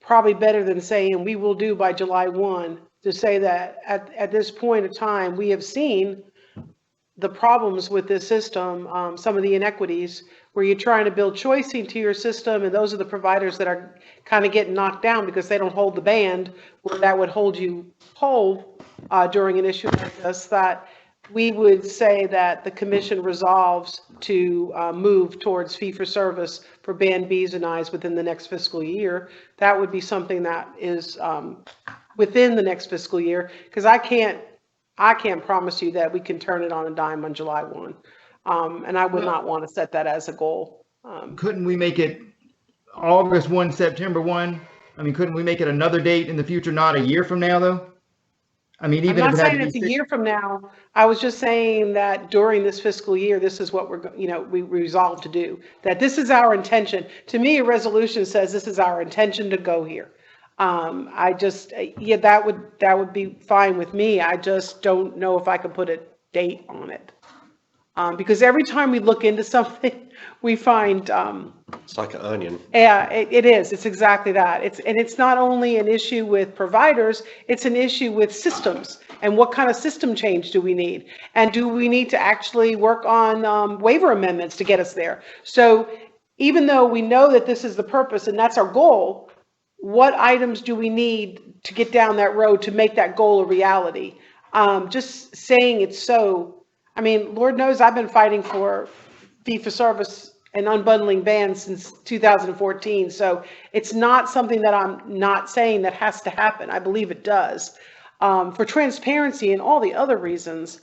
probably better than saying we will do by July 1, to say that at this point in time, we have seen the problems with this system, some of the inequities, where you're trying to build choice into your system, and those are the providers that are kind of getting knocked down because they don't hold the band, where that would hold you whole during an issue like this. That we would say that the commission resolves to move towards fee for service for band Bs and Is within the next fiscal year. That would be something that is within the next fiscal year, because I can't promise you that we can turn it on a dime on July 1. And I would not want to set that as a goal.
Couldn't we make it August 1, September 1? I mean, couldn't we make it another date in the future, not a year from now, though? I mean, even
I'm
if
not
it had
saying
to
it's
be
a year from now. I was just saying that during this fiscal year, this is what we resolve to do. That this is our intention. To me, a resolution says this is our intention to go here. That would be fine with me. I just don't know if I could put a date on it. Because every time we look into something, we find
It's like an onion.
yeah, it is. It's exactly that. It's not only an issue with providers, it's an issue with systems. And what kind of system change do we need? And do we need to actually work on waiver amendments to get us there? So even though we know that this is the purpose and that's our goal, what items do we need to get down that road to make that goal a reality? Just saying it's so, I mean, Lord knows I've been fighting for fee for service and unbundling bands since 2014. So it's not something that I'm not saying that has to happen. I believe it does, for transparency and all the other reasons.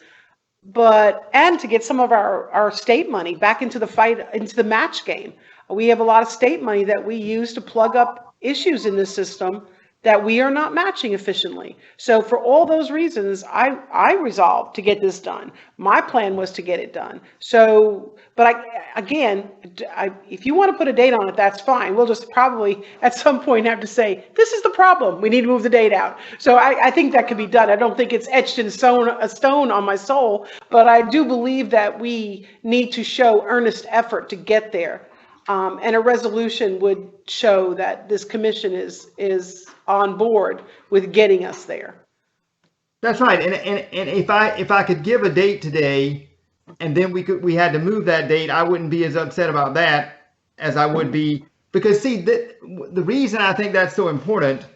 And to get some of our state money back into the fight, into the match game. We have a lot of state money that we use to plug up issues in this system that we are not matching efficiently. So for all those reasons, I resolved to get this done. My plan was to get it done. So, but if you want to put a date on it, that's fine. We'll just probably at some point have to say, this is the problem. We need to move the date out. So I think that can be done. I don't think it's etched in stone on my soul, but I do believe that we need to show earnest effort to get there. And a resolution would show that this commission is on board with getting us there.
That's right. And if I could give a date today, and then we had to move that date, I wouldn't be as upset about that as I would be, because see, the reason I think that's so important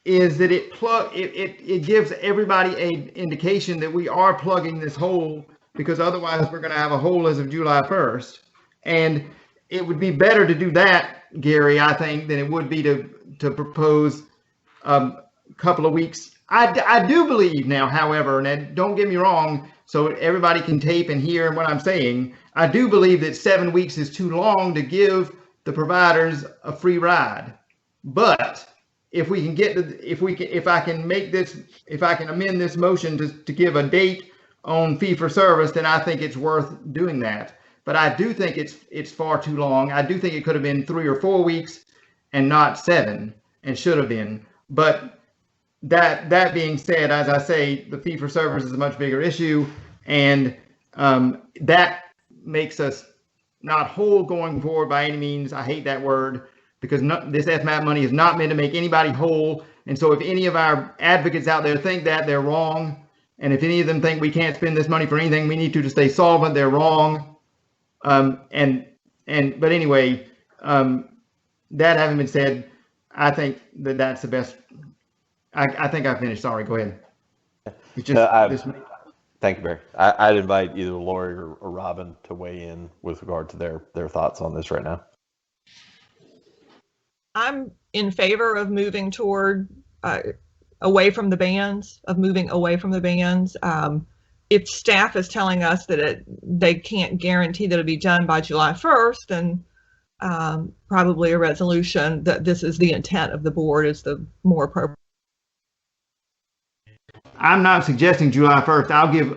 is that it gives everybody an indication that we are plugging this hole, because otherwise we're going to have a hole as of July 1st. And it would be better to do that, Gary, I think, than it would be to propose a couple of weeks. I do believe now, however, and don't get me wrong, so everybody can tape and hear what I'm saying, I do believe that 7 weeks is too long to give the providers a free ride. But if I can amend this motion to give a date on fee for service, then I think it's worth doing that. But I do think it's far too long. I do think it could have been 3 or 4 weeks and not 7, and should have been. But that being said, as I say, the fee for service is a much bigger issue, and that makes us not whole going forward by any means. I hate that word, because this FMAP money is not meant to make anybody whole. And so if any of our advocates out there think that, they're wrong. And if any of them think we can't spend this money for anything we need to stay solvent, they're wrong. But anyway, that having been said, I think that that's the best. I think I finished. Sorry, go ahead. It's just
Thank you, Barry. I'd invite either Lori or Robin to weigh in with regard to their thoughts on this right now.
I'm in favor of moving toward away from the bands, if staff is telling us that they can't guarantee that it'll be done by July 1st, then probably a resolution that this is the intent of the board is the more appropriate.
I'm not suggesting July 1st.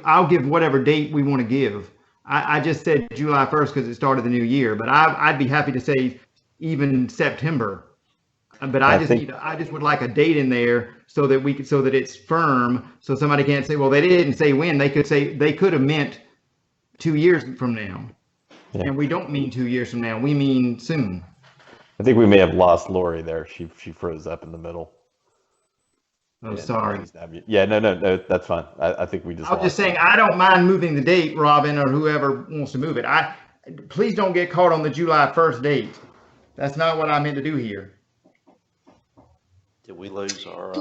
I'll give whatever date we want to give. I just said July 1st because it started the new year, but I'd be happy to say even September. But I just would like a date in there so that it's firm, so somebody can't say, well, they didn't say when. They could have meant 2 years from now. Yeah. And we don't mean 2 years from now. We mean soon.
I think we may have lost Lori there. She froze up in the middle.
Oh, sorry.
Yeah, no, that's fine. I think we just.
I was just saying, I don't mind moving the date, Robin, or whoever wants to move it. Please don't get caught on the July 1st date. That's not what I meant to do here.
Did we lose our?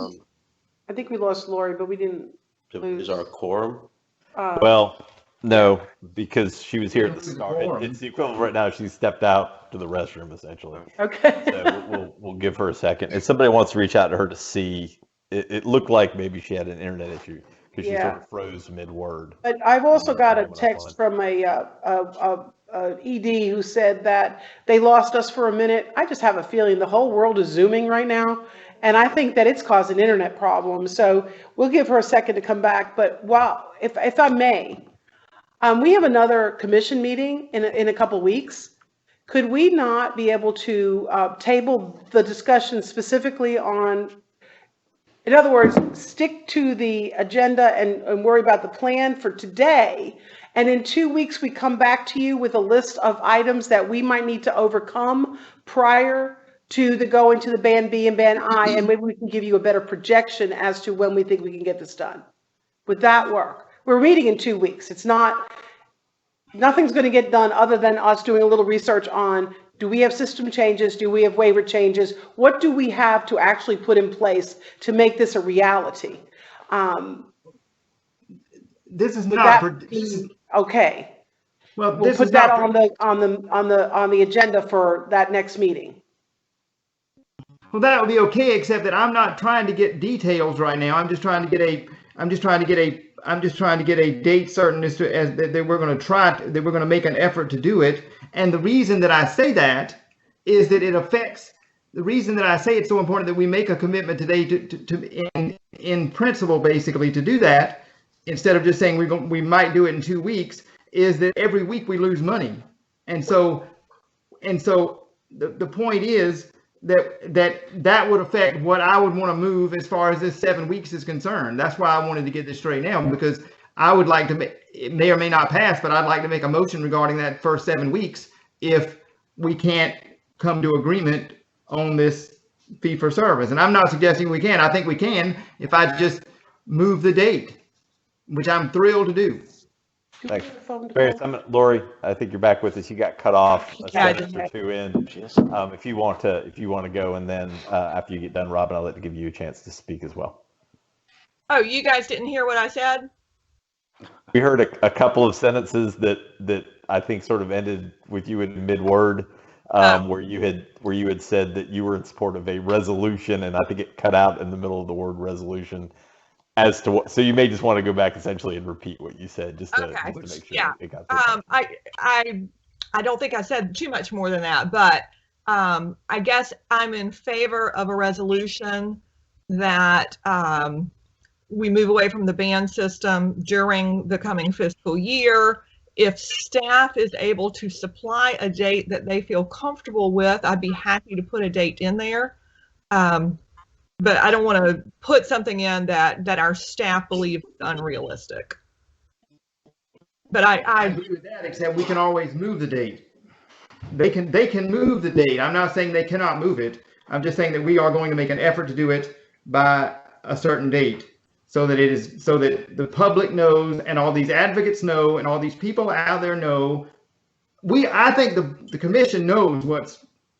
I think we lost Lori, but we didn't
lose our quorum.
Well, no, because she was here at the start. It's the equivalent right now. She stepped out to the restroom, essentially.
Okay.
So we'll give her a second. If somebody wants to reach out to her to see, it looked like maybe she had an internet issue because she sort of froze mid-word.
But I've also got a text from a ED who said that they lost us for a minute. I just have a feeling the whole world is Zooming right now. And I think that it's causing internet problems. So we'll give her a second to come back. But if I may, we have another commission meeting in a couple weeks. Could we not be able to table the discussion specifically on, in other words, stick to the agenda and worry about the plan for today? And in 2 weeks, we come back to you with a list of items that we might need to overcome prior to the going to the Band B and Band I, and maybe we can give you a better projection as to when we think we can get this done. Would that work? We're meeting in 2 weeks. Nothing's going to get done other than us doing a little research on, do we have system changes? Do we have waiver changes? What do we have to actually put in place to make this a reality?
This is not
okay.
Well,
we'll put that on the agenda for that next meeting.
Well, that would be okay, except that I'm not trying to get details right now. I'm just trying to get a date certain as that we're going to make an effort to do it. And the reason that I say that is that the reason that I say it's so important that we make a commitment today to in principle, basically, to do that, instead of just saying we might do it in 2 weeks, is that every week we lose money. And so the point is that would affect what I would want to move as far as this 7 weeks is concerned. That's why I wanted to get this straight now, because I would like to it may or may not pass, but I'd like to make a motion regarding that first 7 weeks if we can't come to agreement on this fee for service. And I'm not suggesting we can. I think we can if I just move the date, which I'm thrilled to do.
Thanks. Lori, I think you're back with us. You got cut off a sentence or two in. If you want to go, and then after you get done, Robin, I'll give you a chance to speak as well.
Oh, you guys didn't hear what I said?
We heard a couple of sentences that I think sort of ended with you in mid-word, where you had said that you were in support of a resolution, and I think it cut out in the middle of the word resolution. As to what, so you may just want to go back essentially and repeat what you said, just to make sure.
Yeah. I don't think I said too much more than that, but I guess I'm in favor of a resolution that we move away from the band system during the coming fiscal year. If staff is able to supply a date that they feel comfortable with, I'd be happy to put a date in there. But I don't want to put something in that our staff believes is unrealistic. But I
agree with that, except we can always move the date. They can move the date. I'm not saying they cannot move it. I'm just saying that we are going to make an effort to do it by a certain date, so that the public knows, and all these advocates know, and all these people out there know I think the commission knows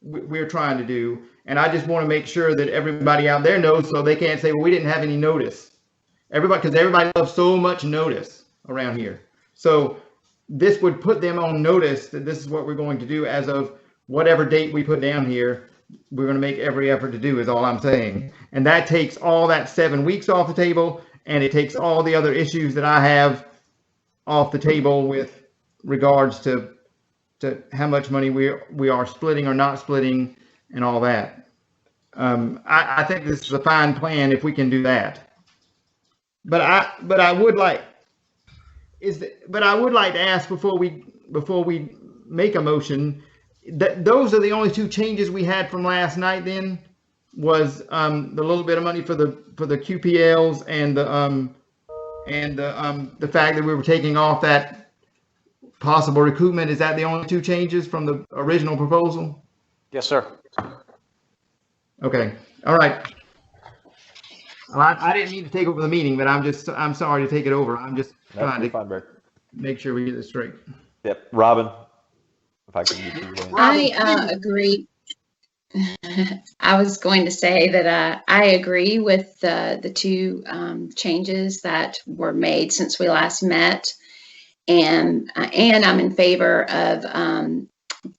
we're trying to do. And I just want to make sure that everybody out there knows, so they can't say, well, we didn't have any notice. Because everybody loves so much notice around here. So this would put them on notice that this is what we're going to do as of whatever date we put down here. We're going to make every effort to do is all I'm saying. And that takes all that 7 weeks off the table, and it takes all the other issues that I have off the table with regards to how much money we are splitting or not splitting and all that. I think this is a fine plan if we can do that. But I would like to ask before we make a motion, that those are the only two changes we had from last night. Then was the little bit of money for the QPLs and the fact that we were taking off that possible recoupment. Is that the only two changes from the original proposal?
Yes, sir.
Okay. All right. Well, I didn't mean to take over the meeting, but I'm sorry to take it over. I'm just trying to make sure we get this straight.
Yep. Robin, if I could use you.
I agree. I was going to say that I agree with the two changes that were made since we last met, and I'm in favor of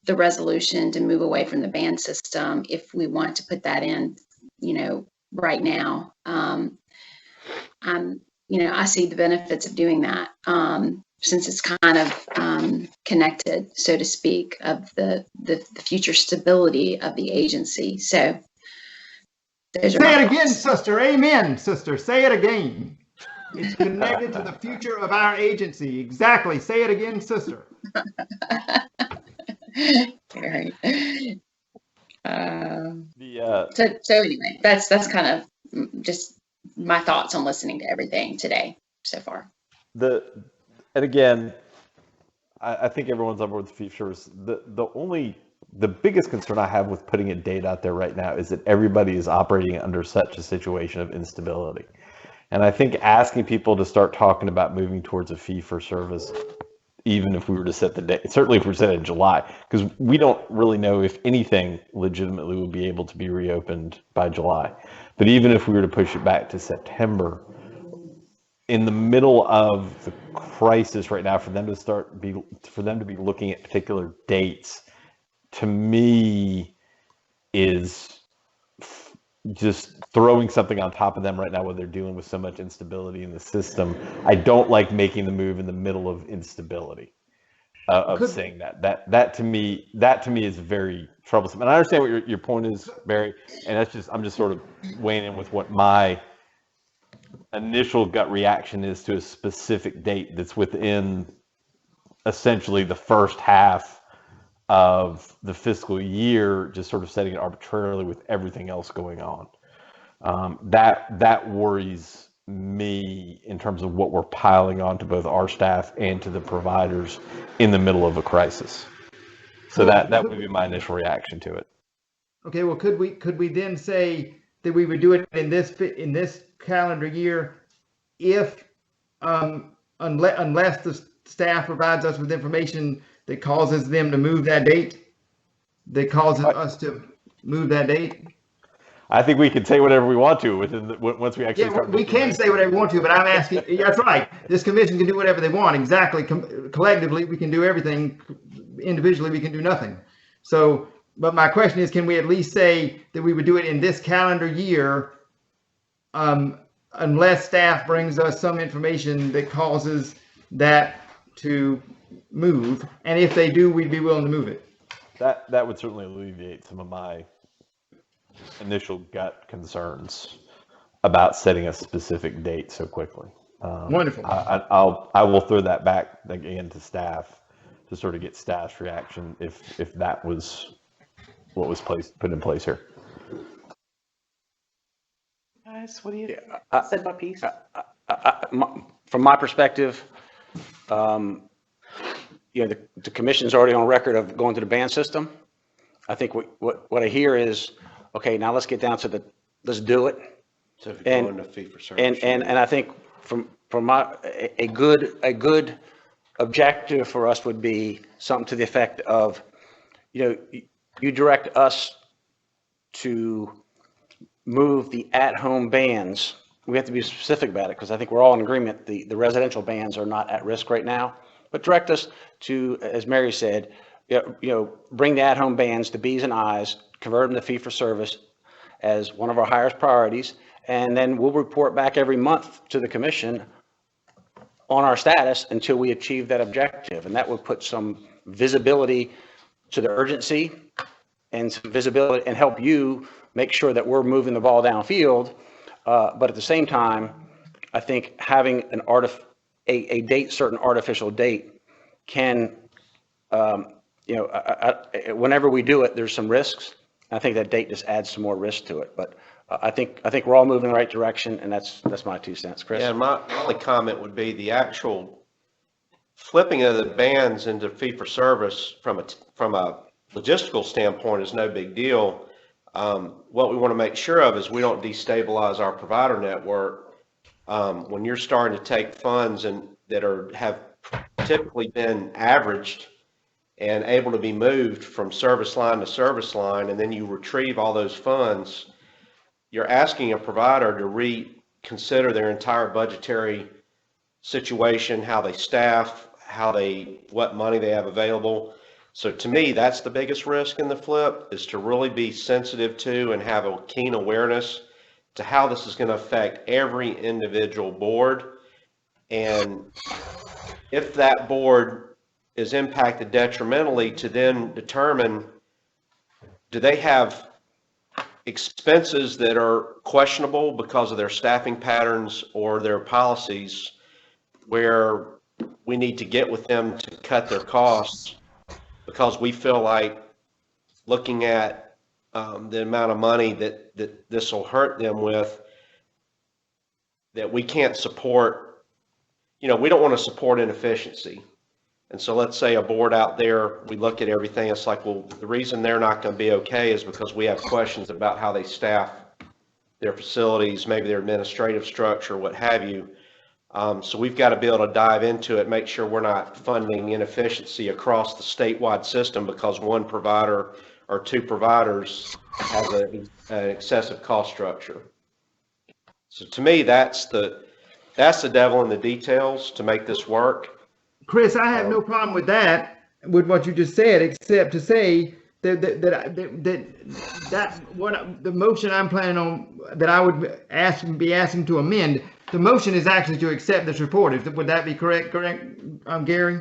the resolution to move away from the band system if we want to put that in, right now. I see the benefits of doing that, since it's kind of connected, so to speak, of the future stability of the agency. So say
it again, sister. Amen, sister. Say it again. It's connected to the future of our agency. Exactly. Say it again, sister.
Right. So anyway, that's kind of just my thoughts on listening to everything today so far.
And again, I think everyone's on board with the features. The biggest concern I have with putting a date out there right now is that everybody is operating under such a situation of instability. And I think asking people to start talking about moving towards a fee for service, even if we were to set the date, certainly if we're set in July, because we don't really know if anything legitimately will be able to be reopened by July. But even if we were to push it back to September, in the middle of the crisis right now, for them to be looking at particular dates, to me, is just throwing something on top of them right now when they're dealing with so much instability in the system. I don't like making the move in the middle of instability. Saying that to me is very troublesome. And I understand what your point is, Barry, and I'm just sort of weighing in with what my initial gut reaction is to a specific date that's within essentially the first half of the fiscal year, just sort of setting it arbitrarily with everything else going on. That worries me in terms of what we're piling on to both our staff and to the providers in the middle of a crisis. So that would be my initial reaction to it.
Okay, well, could we then say that we would do it in this calendar year if unless the staff provides us with information that causes them to move that date, that causes us to move that date?
I think we can say whatever we want to once we actually start.
We can say whatever we want to, but I'm asking, that's right. This commission can do whatever they want. Exactly. Collectively, we can do everything. Individually, we can do nothing. So, but my question is, can we at least say that we would do it in this calendar year, unless staff brings us some information that causes that to move? And if they do, we'd be willing to move it.
That would certainly alleviate some of my initial gut concerns about setting a specific date so quickly.
Wonderful.
I will throw that back again to staff to sort of get staff's reaction if that was what was put in place here.
Guys, what do you said my piece?
From my perspective, the commission's already on record of going to the band system. I think what I hear is, okay, now let's get down to let's do it.
So if you're going to fee for service,
and I think from a good objective for us would be something to the effect of, you direct us to move the at-home bands. We have to be specific about it because I think we're all in agreement the residential bands are not at risk right now. But direct us to, as Mary said, bring the at-home bands to B's and I's, convert them to fee-for-service as one of our highest priorities, and then we'll report back every month to the commission on our status until we achieve that objective. And that would put some visibility to the urgency and some visibility and help you make sure that we're moving the ball downfield. But at the same time, I think having a date, certain artificial date can, whenever we do it, there's some risks. I think that date just adds some more risk to it. But I think we're all moving in the right direction, and that's my 2 cents. Chris?
Yeah, my only comment would be the actual flipping of the bands into fee-for-service from a logistical standpoint is no big deal. What we want to make sure of is we don't destabilize our provider network. When you're starting to take funds that have typically been averaged and able to be moved from service line to service line, and then you retrieve all those funds, you're asking a provider to reconsider their entire budgetary situation, how they staff, what money they have available. So to me, that's the biggest risk in the flip, is to really be sensitive to and have a keen awareness to how this is going to affect every individual board. And if that board is impacted detrimentally, to then determine, do they have expenses that are questionable because of their staffing patterns or their policies, where we need to get with them to cut their costs, because we feel like, looking at the amount of money that this will hurt them with, that we can't support, we don't want to support inefficiency. And so let's say a board out there, we look at everything, it's like, well, the reason they're not going to be okay is because we have questions about how they staff their facilities, maybe their administrative structure, what have you. So we've got to be able to dive into it, make sure we're not funding inefficiency across the statewide system because one provider or two providers has an excessive cost structure. So to me, that's the devil in the details to make this work.
Chris, I have no problem with that, with what you just said, except to say that the motion I'm planning on, that I would be asking to amend, the motion is actually to accept this report. Would that be correct, Gary?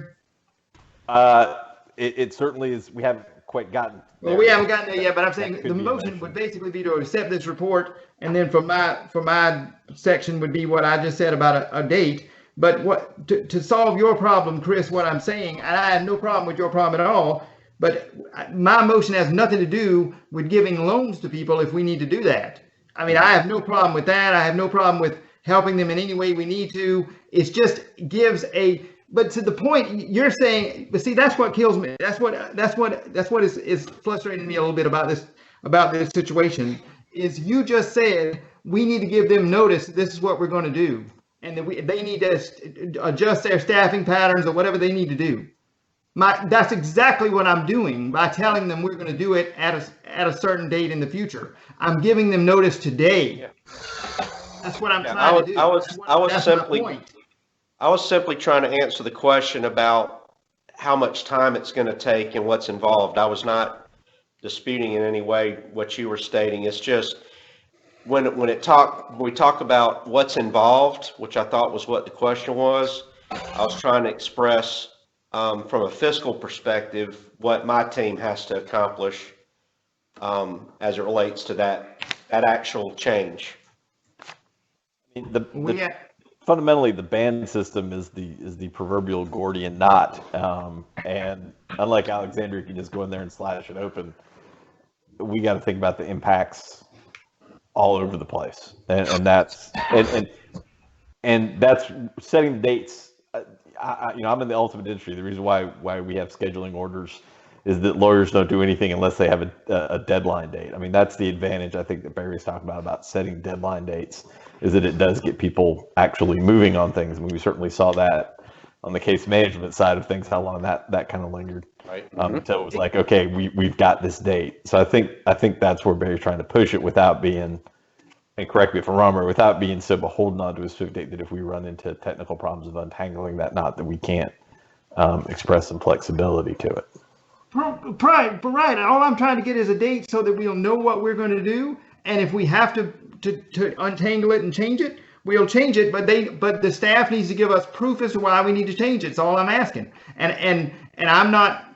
It certainly is. We haven't quite gotten there.
Well, we haven't gotten there yet, but I'm saying the motion would basically be to accept this report, and then for my section would be what I just said about a date. But to solve your problem, Chris, what I'm saying, and I have no problem with your problem at all, but my motion has nothing to do with giving loans to people if we need to do that. I mean, I have no problem with that. I have no problem with helping them in any way we need to. It's just gives but to the point you're saying, but see, that's what kills me. That's what is frustrating me a little bit about this situation, is you just said we need to give them notice this is what we're going to do, and that they need to adjust their staffing patterns or whatever they need to do. That's exactly what I'm doing by telling them we're going to do it at a certain date in the future. I'm giving them notice today. Yeah. That's what I'm trying to do.
I was simply trying to answer the question about how much time it's going to take and what's involved. I was not disputing in any way what you were stating. It's just when we talk about what's involved, which I thought was what the question was, I was trying to express from a fiscal perspective what my team has to accomplish as it relates to that actual change.
Fundamentally, the band system is the proverbial Gordian knot, and unlike Alexandria, you can just go in there and slash it open. We got to think about the impacts all over the place, and that's setting dates. I'm in the ultimate industry. The reason why we have scheduling orders is that lawyers don't do anything unless they have a deadline date. I mean, that's the advantage I think that Barry's talking about setting deadline dates, is that it does get people actually moving on things. I mean, we certainly saw that on the case management side of things, how long that kind of lingered.
Right.
Until it was like, okay, we've got this date. So I think that's where Barry's trying to push it without being, and correct me if I'm wrong, or without being so beholden on to a specific date that if we run into technical problems of untangling that knot, that we can't express some flexibility to it.
Right, but right. All I'm trying to get is a date so that we'll know what we're going to do, and if we have to untangle it and change it, we'll change it. But the staff needs to give us proof as to why we need to change it. That's all I'm asking. And I'm not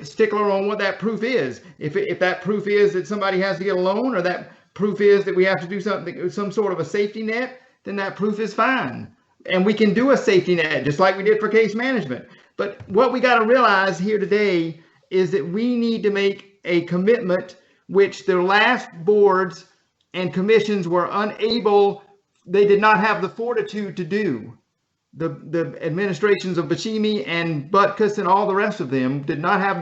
stickler on what that proof is. If that proof is that somebody has to get a loan, or that proof is that we have to do something, some sort of a safety net, then that proof is fine. And we can do a safety net just like we did for case management. But what we got to realize here today is that we need to make a commitment, which the last boards and commissions were unable, they did not have the fortitude to do. The administrations of Bashimi and Butkus and all the rest of them did not have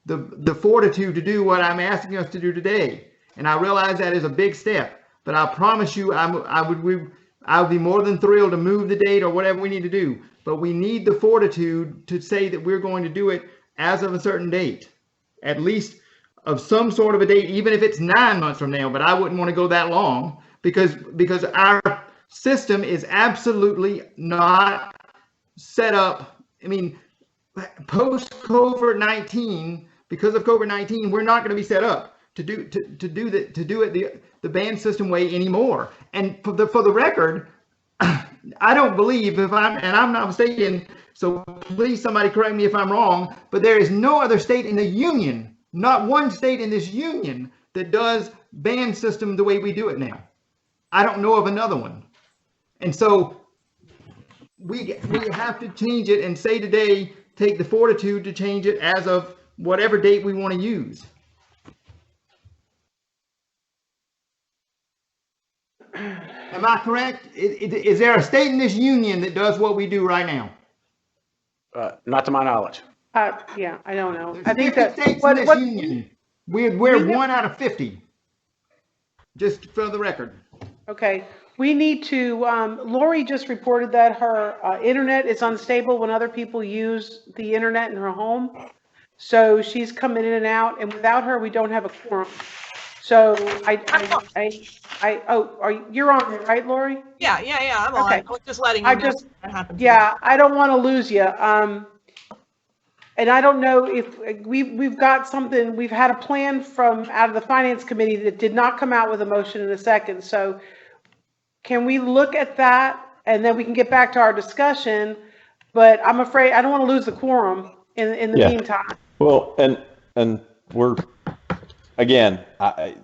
the fortitude to do what I'm asking us to do today. And I realize that is a big step, but I promise you I would be more than thrilled to move the date or whatever we need to do. But we need the fortitude to say that we're going to do it as of a certain date, at least of some sort of a date, even if it's 9 months from now. But I wouldn't want to go that long because our system is absolutely not set up. I mean, post COVID-19, because of COVID-19, we're not going to be set up to do it the band system way anymore. And for the record, I don't believe, I'm not mistaken, so please somebody correct me if I'm wrong, but there is no other state in the union, not one state in this union, that does band system the way we do it now. I don't know of another one. And so we have to change it and say today, take the fortitude to change it as of whatever date we want to use. Am I correct? Is there a state in this union that does what we do right now?
Not to my knowledge.
Yeah, I don't know.
There's
I think
50
that
states in this union. We're 1 out of 50. Just for the record.
Okay, we need to, Lori just reported that her internet is unstable when other people use the internet in her home. So she's coming in and out, and without her, we don't have a quorum. So you're on there, right, Lori?
Yeah, I'm on.
Okay.
I was just letting you know what happened.
Yeah, I don't want to lose you. And I don't know if we've got something, we've had a plan from out of the finance committee that did not come out with a motion in a second. So can we look at that and then we can get back to our discussion? But I'm afraid I don't want to lose the quorum in the meantime.
Well, and we're, again,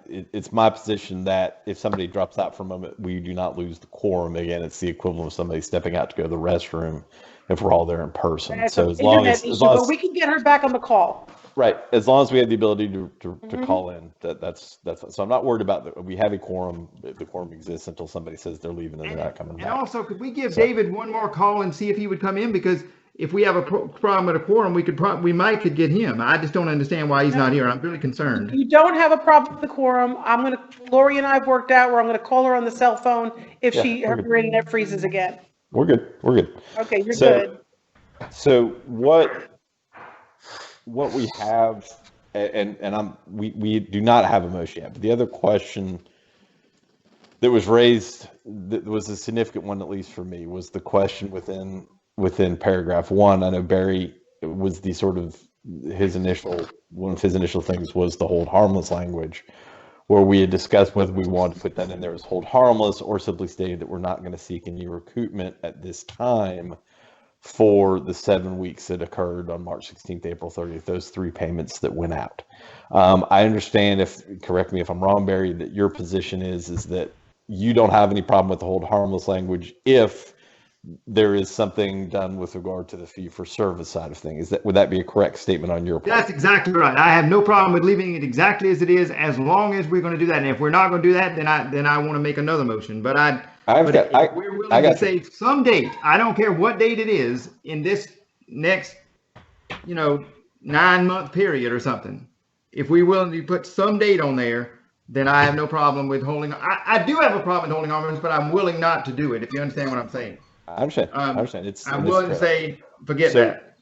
it's my position that if somebody drops out for a moment, we do not lose the quorum. Again, it's the equivalent of somebody stepping out to go to the restroom if we're all there in person.
That's
so as long as
but we can get her back on the call.
Right, as long as we have the ability to call in, that's so I'm not worried about we have a quorum. The quorum exists until somebody says they're leaving and they're not coming back.
And also, could we give David one more call and see if he would come in? Because if we have a problem with a quorum, we might could get him. I just don't understand why he's not here. I'm really concerned.
You don't have a problem with the quorum. Lori and I have worked out where I'm going to call her on the cell phone if her internet freezes again.
We're good.
Okay, you're good.
So what we have, and we do not have a motion yet. But the other question that was raised, that was a significant one, at least for me, was the question within paragraph 1. I know Barry was the sort of one of his initial things was the hold harmless language, where we had discussed whether we wanted to put that in there as hold harmless or simply stated that we're not going to seek any recoupment at this time for the 7 weeks that occurred on March 16th, April 30th, those 3 payments that went out. I understand, correct me if I'm wrong, Barry, that your position is that you don't have any problem with the hold harmless language if there is something done with regard to the fee for service side of things. Would that be a correct statement on your part?
That's exactly right. I have no problem with leaving it exactly as it is, as long as we're going to do that. And if we're not going to do that, then I want to make another motion. But if we're willing to say some date, I don't care what date it is in this next, 9-month period or something. If we're willing to put some date on there, then I have no problem with holding. I do have a problem with holding harmless, but I'm willing not to do it. If you understand what I'm saying.
I understand.
I'm willing to say forget
So-
that.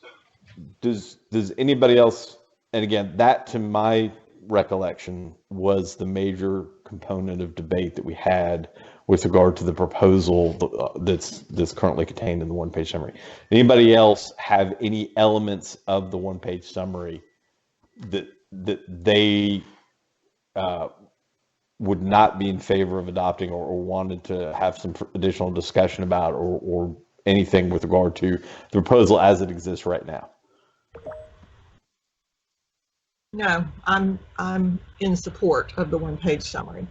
Does anybody else, and again, that to my recollection was the major component of debate that we had with regard to the proposal that's currently contained in the one-page summary. Anybody else have any elements of the one-page summary that they would not be in favor of adopting or wanted to have some additional discussion about or anything with regard to the proposal as it exists right now?
No, I'm in support of the one-page summary.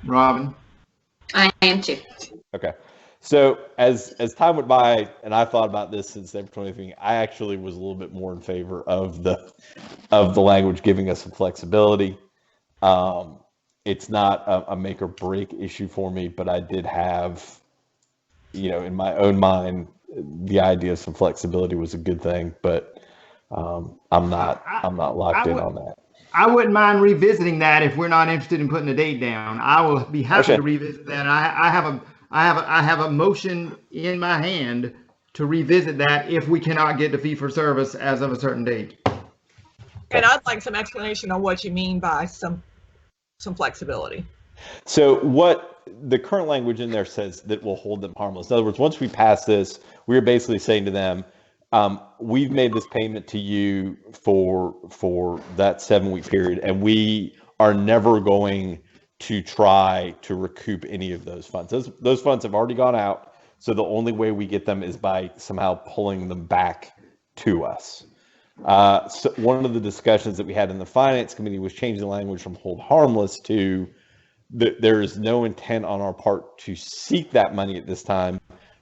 Robin?
I am too.
Okay. So as time went by, and I thought about this since April 20th, I actually was a little bit more in favor of the language giving us some flexibility. It's not a make or break issue for me, but I did have, in my own mind, the idea of some flexibility was a good thing, but I'm not locked in on that.
I wouldn't mind revisiting that if we're not interested in putting a date down. I will be happy
Okay.
to revisit that. I have a motion in my hand to revisit that if we cannot get the fee for service as of a certain date.
And I'd like some explanation on what you mean by some flexibility.
So what the current language in there says that will hold them harmless. In other words, once we pass this, we're basically saying to them, we've made this payment to you for that 7-week period, and we are never going to try to recoup any of those funds. Those funds have already gone out, so the only way we get them is by somehow pulling them back to us. So one of the discussions that we had in the Finance Committee was changing the language from hold harmless to there is no intent on our part to seek that money at this time,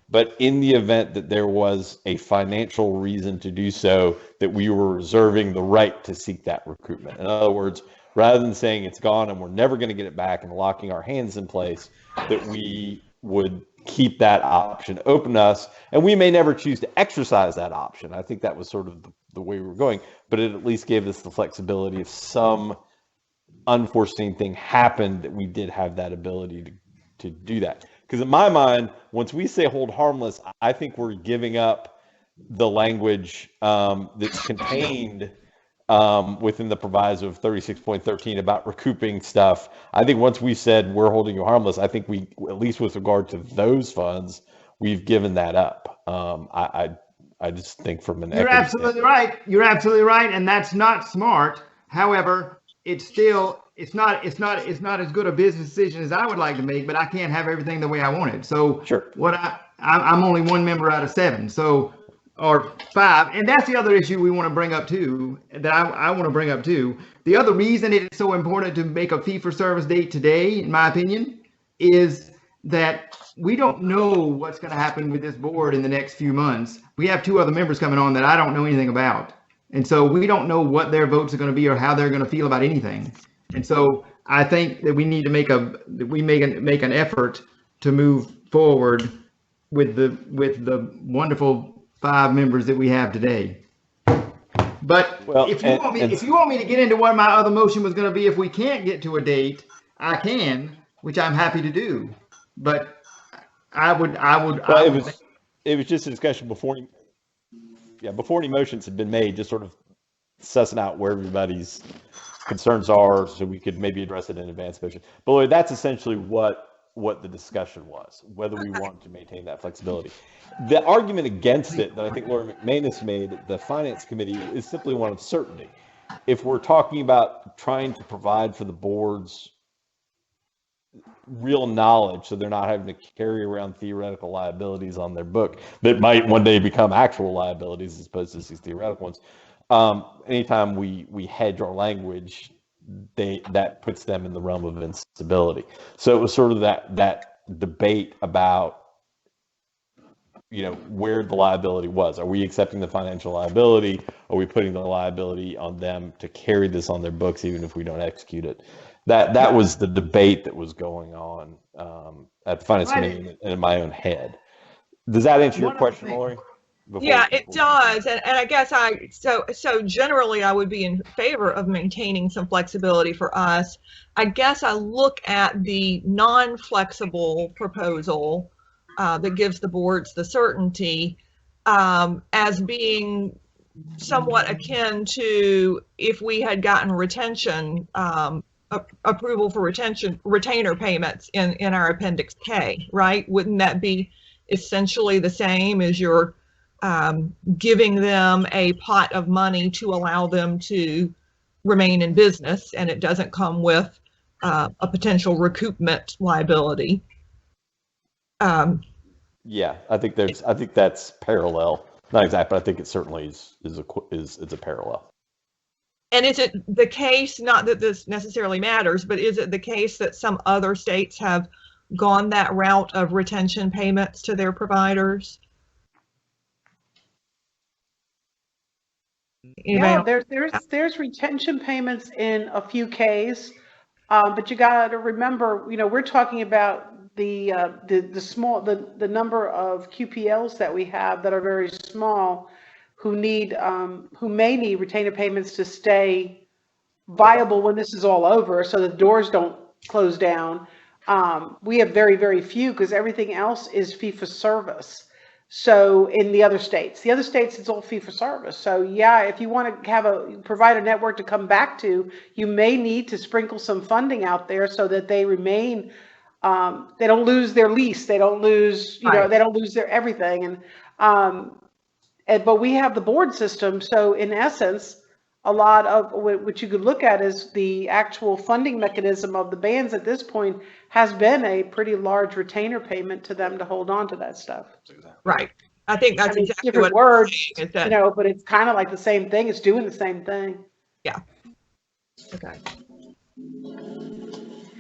but in the event that there was a financial reason to do so, that we were reserving the right to seek that recoupment. In other words, rather than saying it's gone and we're never going to get it back and locking our hands in place, that we would keep that option open to us, and we may never choose to exercise that option. I think that was sort of the way we were going, but it at least gave us the flexibility if some unforeseen thing happened that we did have that ability to do that. Because in my mind, once we say hold harmless, I think we're giving up the language that's contained within the proviso of 36.13 about recouping stuff. I think once we said we're holding you harmless, I think we, at least with regard to those funds, we've given that up. I just think from an
You're
equity
absolutely right. You're absolutely right, and that's not smart. However, it's not as good a business decision as I would like to make, but I can't have everything the way I want it. So
Sure.
I'm only one member out of 7, or 5, and that's the other issue we want to bring up too. That I want to bring up too. The other reason it is so important to make a fee for service date today, in my opinion, is that we don't know what's going to happen with this board in the next few months. We have 2 other members coming on that I don't know anything about. And so we don't know what their votes are going to be or how they're going to feel about anything. And so I think that we need to make an effort to move forward with the wonderful 5 members that we have today. But if you want me to get into what my other motion was going to be, if we can't get to a date, I can, which I'm happy to do. But
it was just a discussion before any motions had been made, just sort of sussing out where everybody's concerns are so we could maybe address it in advance motion. But Lloyd, that's essentially what the discussion was, whether we want to maintain that flexibility. The argument against it that I think Laura McManus made at the Finance Committee is simply one of certainty. If we're talking about trying to provide for the board's real knowledge, so they're not having to carry around theoretical liabilities on their book that might one day become actual liabilities as opposed to these theoretical ones. Anytime we hedge our language, that puts them in the realm of instability. So it was sort of that debate about where the liability was. Are we accepting the financial liability? Are we putting the liability on them to carry this on their books even if we don't execute it? That was the debate that was going on at the Finance Committee and in my own head. Does that answer your question, Lori?
Yeah, it does. And I guess so generally I would be in favor of maintaining some flexibility for us. I guess I look at the non-flexible proposal that gives the boards the certainty, as being somewhat akin to if we had gotten retention, approval for retainer payments in our Appendix K, right? Wouldn't that be essentially the same as you're giving them a pot of money to allow them to remain in business, and it doesn't come with a potential recoupment liability?
Yeah, I think that's parallel. Not exact, but I think it certainly is a parallel.
And is it the case, not that this necessarily matters, but is it the case that some other states have gone that route of retention payments to their providers?
Yeah, there's retention payments in a few Ks, but you got to remember, we're talking about the number of QPLs that we have that are very small, who may need retainer payments to stay viable when this is all over, so the doors don't close down. We have very, very few, because everything else is fee for service. So in the other states, it's all fee for service. So yeah, if you want to have a provider network to come back to, you may need to sprinkle some funding out there so that they remain, they don't lose their lease, they don't lose,
Right.
they don't lose their everything. But we have the board system. So in essence, a lot of what you could look at is the actual funding mechanism of the bands at this point has been a pretty large retainer payment to them to hold on to that stuff.
Right. I think that's
it's
exactly
different
what
words,
I'm saying, is that,
but it's kind of like the same thing. It's doing the same thing.
yeah. Okay.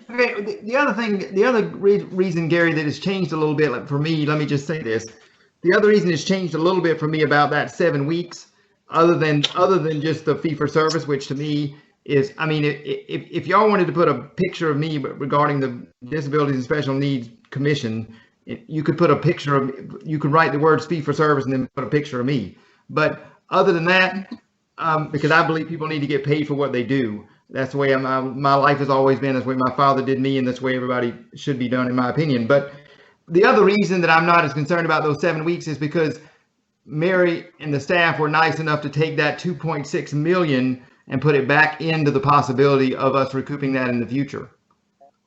Okay, the other reason, Gary, that has changed a little bit, like for me, let me just say this. The other reason it's changed a little bit for me about that 7 weeks, other than just the fee for service, which to me is, I mean, if y'all wanted to put a picture of me regarding the Disabilities and Special Needs Commission, you could put a picture of, you could write the words fee for service and then put a picture of me. But other than that, because I believe people need to get paid for what they do. That's the way my life has always been. That's the way my father did me, and that's the way everybody should be done, in my opinion. But the other reason that I'm not as concerned about those 7 weeks is because Mary and the staff were nice enough to take that 2.6 million and put it back into the possibility of us recouping that in the future.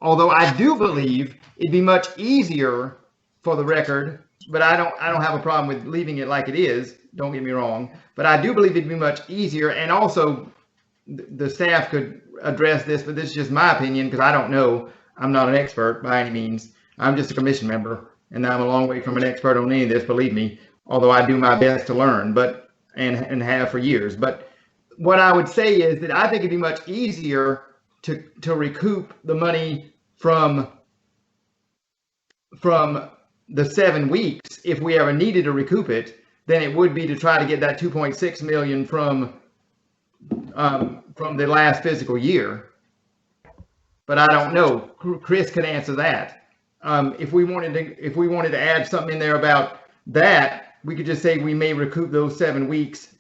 Although I do believe it'd be much easier, for the record, but I don't have a problem with leaving it like it is. Don't get me wrong, but I do believe it'd be much easier, and also the staff could address this, but this is just my opinion because I don't know. I'm not an expert by any means. I'm just a commission member, and I'm a long way from an expert on any of this, believe me, although I do my best to learn, and have for years. But what I would say is that I think it'd be much easier to recoup the money from the 7 weeks, if we ever needed to recoup it, than it would be to try to get that 2.6 million from the last fiscal year. But I don't know. Chris could answer that. If we wanted to add something in there about that, we could just say we may recoup those 7 weeks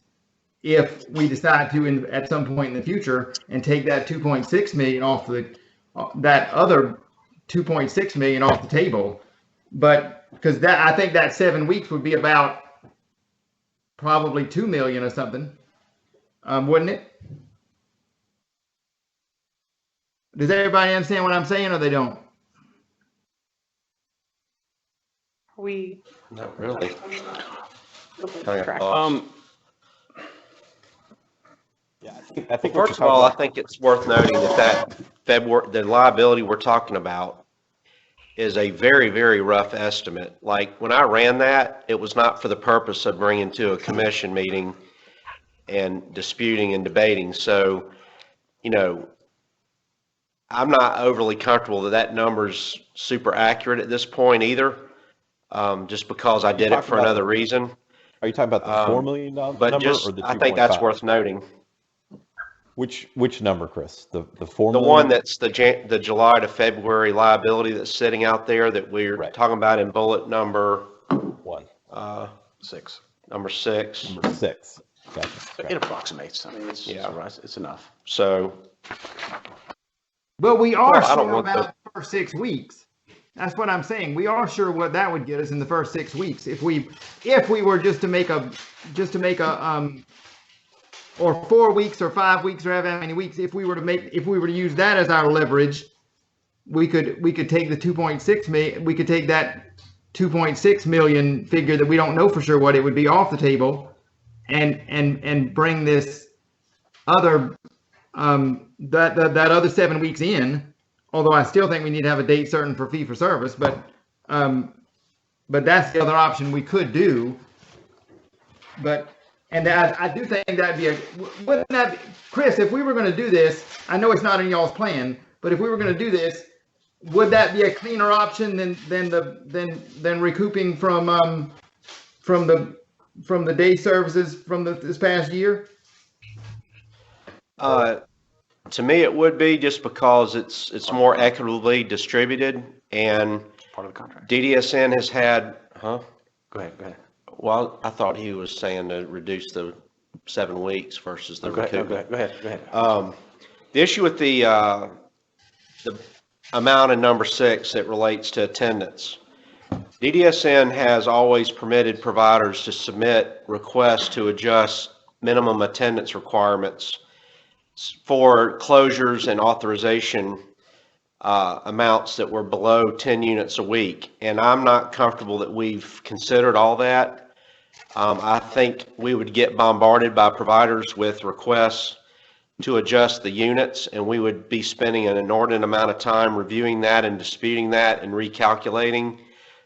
if we decide to at some point in the future, and take that 2.6 million off that other 2.6 million off the table. But because I think that 7 weeks would be about probably 2 million or something, wouldn't it? Does everybody understand what I'm saying, or they don't?
Not really.
Yeah, I think
First of all, I think it's worth noting that the liability we're talking about is a very, very rough estimate. Like when I ran that, it was not for the purpose of bringing to a commission meeting and disputing and debating. So, I'm not overly comfortable that number's super accurate at this point either, just because I did it for another reason.
Are you talking about the $4 million
But
number,
just,
or the 2.5?
I think that's worth noting.
Which number, Chris? The 4
The
million?
one that's the July to February liability that's sitting out there that we're talking about in bullet number
1.
6.
Number 6.
Number 6. Gotcha.
It approximates. I mean, it's enough.
So,
Well, we are
I don't
sure
want
about the first 6 weeks. That's what I'm saying. We are sure what that would get us in the first 6 weeks if we were just to make a or 4 weeks or 5 weeks or however many weeks. If we were to use that as our leverage, we could take the 2.6 million. We could take that 2.6 million figure that we don't know for sure what it would be off the table, and bring this other that other 7 weeks in. Although I still think we need to have a date certain for fee for service, but that's the other option we could do. And I do think that'd be wouldn't that be, Chris, if we were going to do this, I know it's not in y'all's plan, but if we were going to do this, would that be a cleaner option than recouping from the day services from this past year?
To me, it would be, just because it's more equitably distributed, and
Part of the contract.
DDSN has had,
Go ahead.
well, I thought he was saying to reduce the 7 weeks versus the recoupment.
Go ahead.
The issue with the amount in number 6 that relates to attendance. DDSN has always permitted providers to submit requests to adjust minimum attendance requirements for closures and authorization amounts that were below 10 units a week. And I'm not comfortable that we've considered all that. I think we would get bombarded by providers with requests to adjust the units, and we would be spending an inordinate amount of time reviewing that and disputing that and recalculating,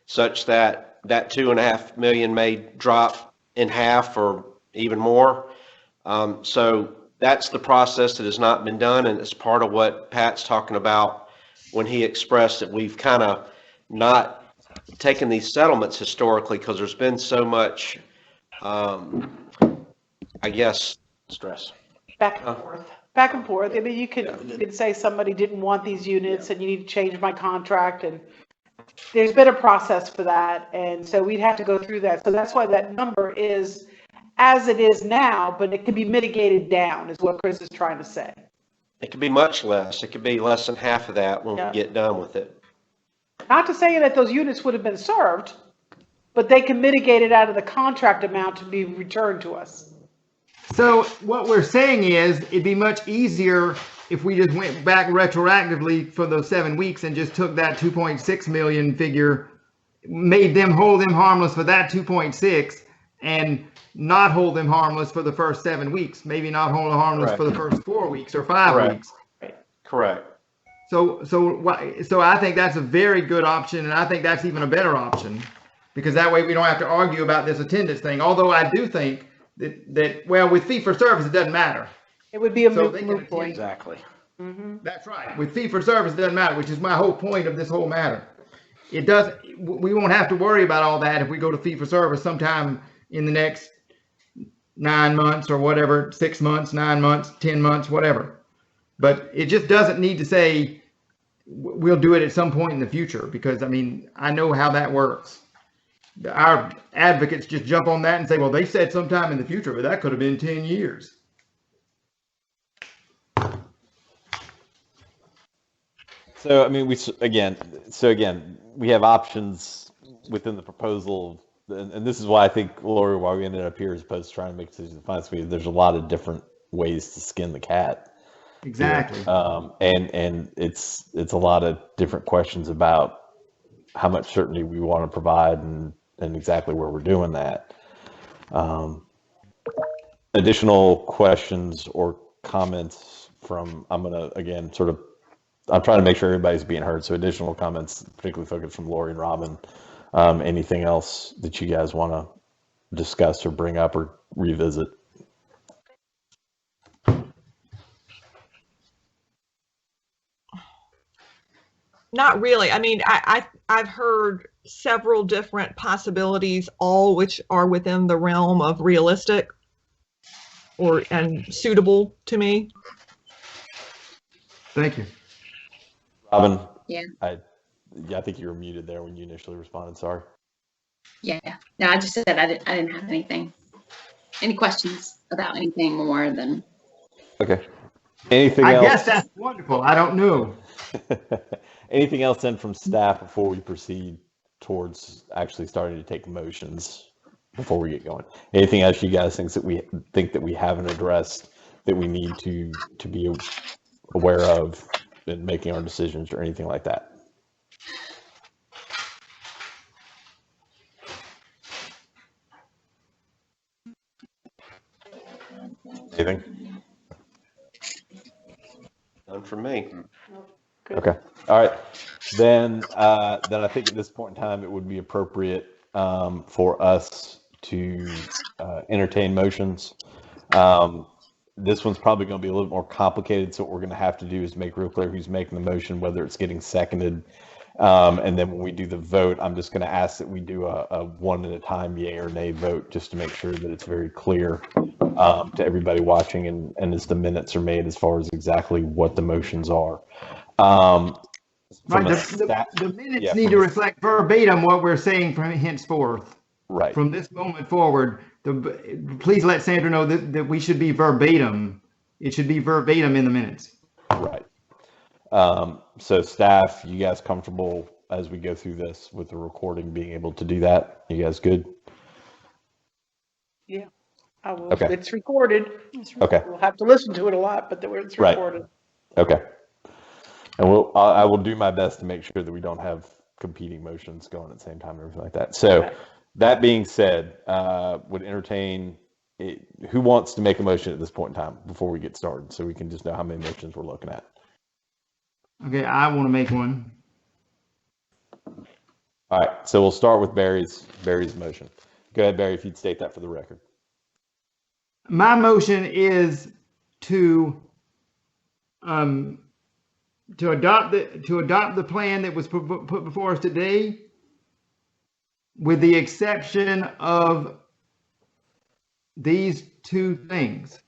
such that that 2.5 million may drop in half or even more. So that's the process that has not been done, and it's part of what Pat's talking about when he expressed that we've kind of not taken these settlements historically because there's been so much, I guess,
Stress.
Back and forth. I mean, you could say somebody didn't want these units and you need to change my contract, and there's been a process for that. And so we'd have to go through that. So that's why that number is as it is now, but it can be mitigated down, is what Chris is trying to say.
it could be much less. It could be less than half of that when we get done with it.
Not to say that those units would have been served, but they can mitigate it out of the contract amount to be returned to us.
So what we're saying is it'd be much easier if we just went back retroactively for those 7 weeks and just took that 2.6 million figure, hold them harmless for that 2.6, and not hold them harmless for the first 7 weeks. Maybe not hold them harmless for the first 4 weeks or 5 weeks.
Correct.
So I think that's a very good option, and I think that's even a better option, because that way we don't have to argue about this attendance thing. Although I do think that well, with fee for service, it doesn't matter.
It would be a moot point.
Exactly.
Mm-hmm.
That's right. With fee for service, it doesn't matter, which is my whole point of this whole matter. It does. We won't have to worry about all that if we go to fee for service sometime in the next 9 months or whatever, 6 months, 9 months, 10 months, whatever. But it just doesn't need to say we'll do it at some point in the future, because I mean, I know how that works. Our advocates just jump on that and say, well, they said sometime in the future, but that could have been 10 years.
So, I mean, we have options within the proposal, and this is why I think, Lori, why we ended up here as opposed to trying to make decisions in the finance committee. There's a lot of different ways to skin the cat.
Exactly.
And it's a lot of different questions about how much certainty we want to provide and exactly where we're doing that. Additional questions or comments from, I'm trying to make sure everybody's being heard. So additional comments, particularly focused from Lori and Robin. Anything else that you guys want to discuss or bring up or revisit?
Not really. I mean, I've heard several different possibilities, all which are within the realm of realistic and suitable to me.
Thank you.
Robin?
Yeah.
I think you were muted there when you initially responded. Sorry.
Yeah. No, I just said I didn't have any questions about anything more than.
Okay. Anything else?
I guess that's wonderful. I don't know.
Anything else then from staff before we proceed towards actually starting to take motions before we get going? Anything else you guys think that we haven't addressed that we need to be aware of in making our decisions or anything like that? Anything?
None from me.
Okay. All right. Then I think at this point in time, it would be appropriate for us to entertain motions. This one's probably going to be a little more complicated. So what we're going to have to do is make real clear who's making the motion, whether it's getting seconded. And then when we do the vote, I'm just going to ask that we do a one at a time yay or nay vote, just to make sure that it's very clear to everybody watching and as the minutes are made as far as exactly what the motions are.
Right, the minutes need to reflect verbatim what we're saying from henceforth.
Right.
From this moment forward, please let Sandra know that we should be verbatim. It should be verbatim in the minutes.
Right. So staff, you guys comfortable as we go through this with the recording being able to do that? You guys good?
Yeah, I will.
Okay.
It's recorded.
Okay.
We'll have to listen to it a lot, but it's recorded.
Right. Okay. And I will do my best to make sure that we don't have competing motions going at the same time and everything like that. So okay. That being said, would entertain who wants to make a motion at this point in time before we get started so we can just know how many motions we're looking at.
Okay, I want to make one.
All right, so we'll start with Barry's motion. Go ahead, Barry, if you'd state that for the record.
My motion is to adopt the plan that was put before us today, with the exception of these two things.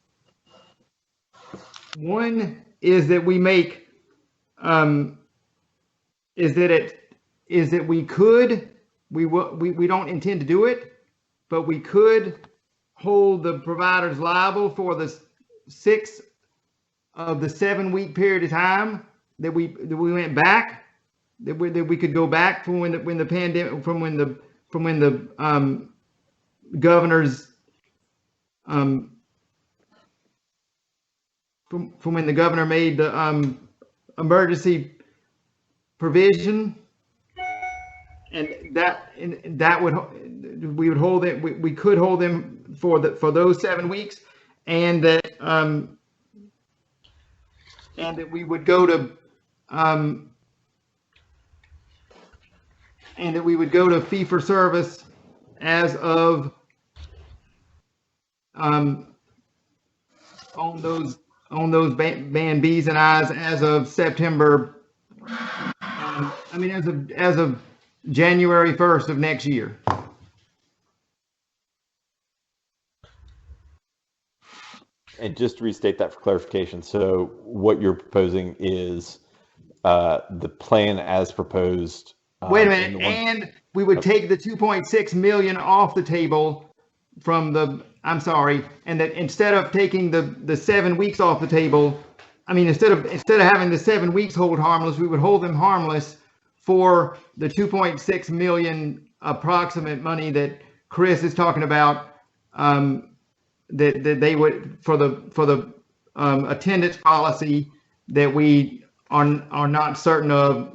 One is that we make we don't intend to do it, but we could hold the providers liable for the 6 of the 7-week period of time that we went back, that we could go back from when the pandemic, from when the governor's from when the governor made the emergency provision, and that would we would hold it. We could hold them for those 7 weeks, and that we would go to fee for service as of on those band B's and I's as of September. As of January 1st of next year.
And just to restate that for clarification, so what you're proposing is the plan as proposed.
Wait a minute, and we would take the 2.6 million off the table from the, I'm sorry, and that instead of taking the 7 weeks off the table, instead of having the 7 weeks hold harmless, we would hold them harmless for the 2.6 million approximate money that Chris is talking about, that they would for the attendance policy that we are not certain of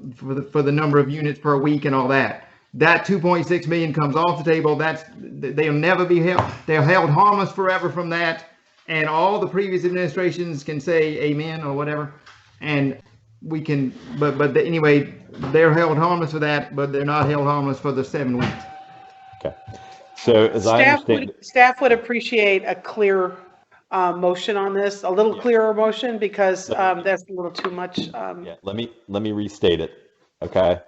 for the number of units per week and all that. That 2.6 million comes off the table. They'll never be held. They're held harmless forever from that. And all the previous administrations can say amen or whatever, and we can. But anyway, they're held harmless for that, but they're not held harmless for the 7 weeks.
Okay. So as I understand,
staff would appreciate a clear motion on this, a little clearer motion, because that's a little too much.
Yeah. Let me restate it. Okay.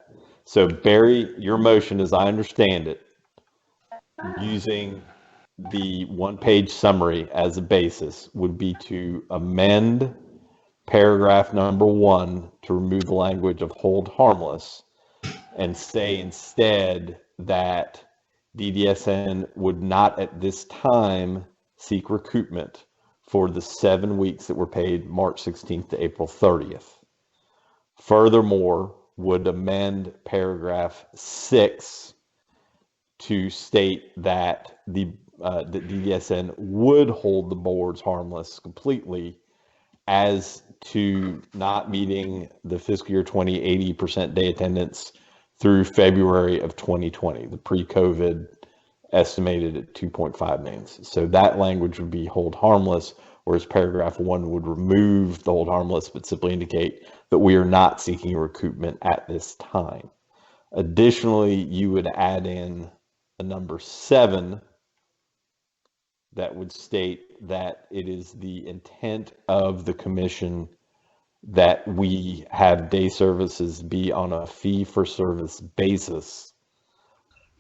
So Barry, your motion, as I understand it, using the one-page summary as a basis, would be to amend paragraph number 1 to remove the language of hold harmless and say instead that DDSN would not at this time seek recoupment for the 7 weeks that were paid March 16th to April 30th. Furthermore, would amend paragraph 6 to state that the DDSN would hold the boards harmless completely as to not meeting the fiscal year 20 80% day attendance through February of 2020, the pre-COVID estimated at 2.5 million. So that language would be hold harmless, whereas paragraph 1 would remove the hold harmless, but simply indicate that we are not seeking recoupment at this time. Additionally, you would add in a number 7 that would state that it is the intent of the commission that we have day services be on a fee-for-service basis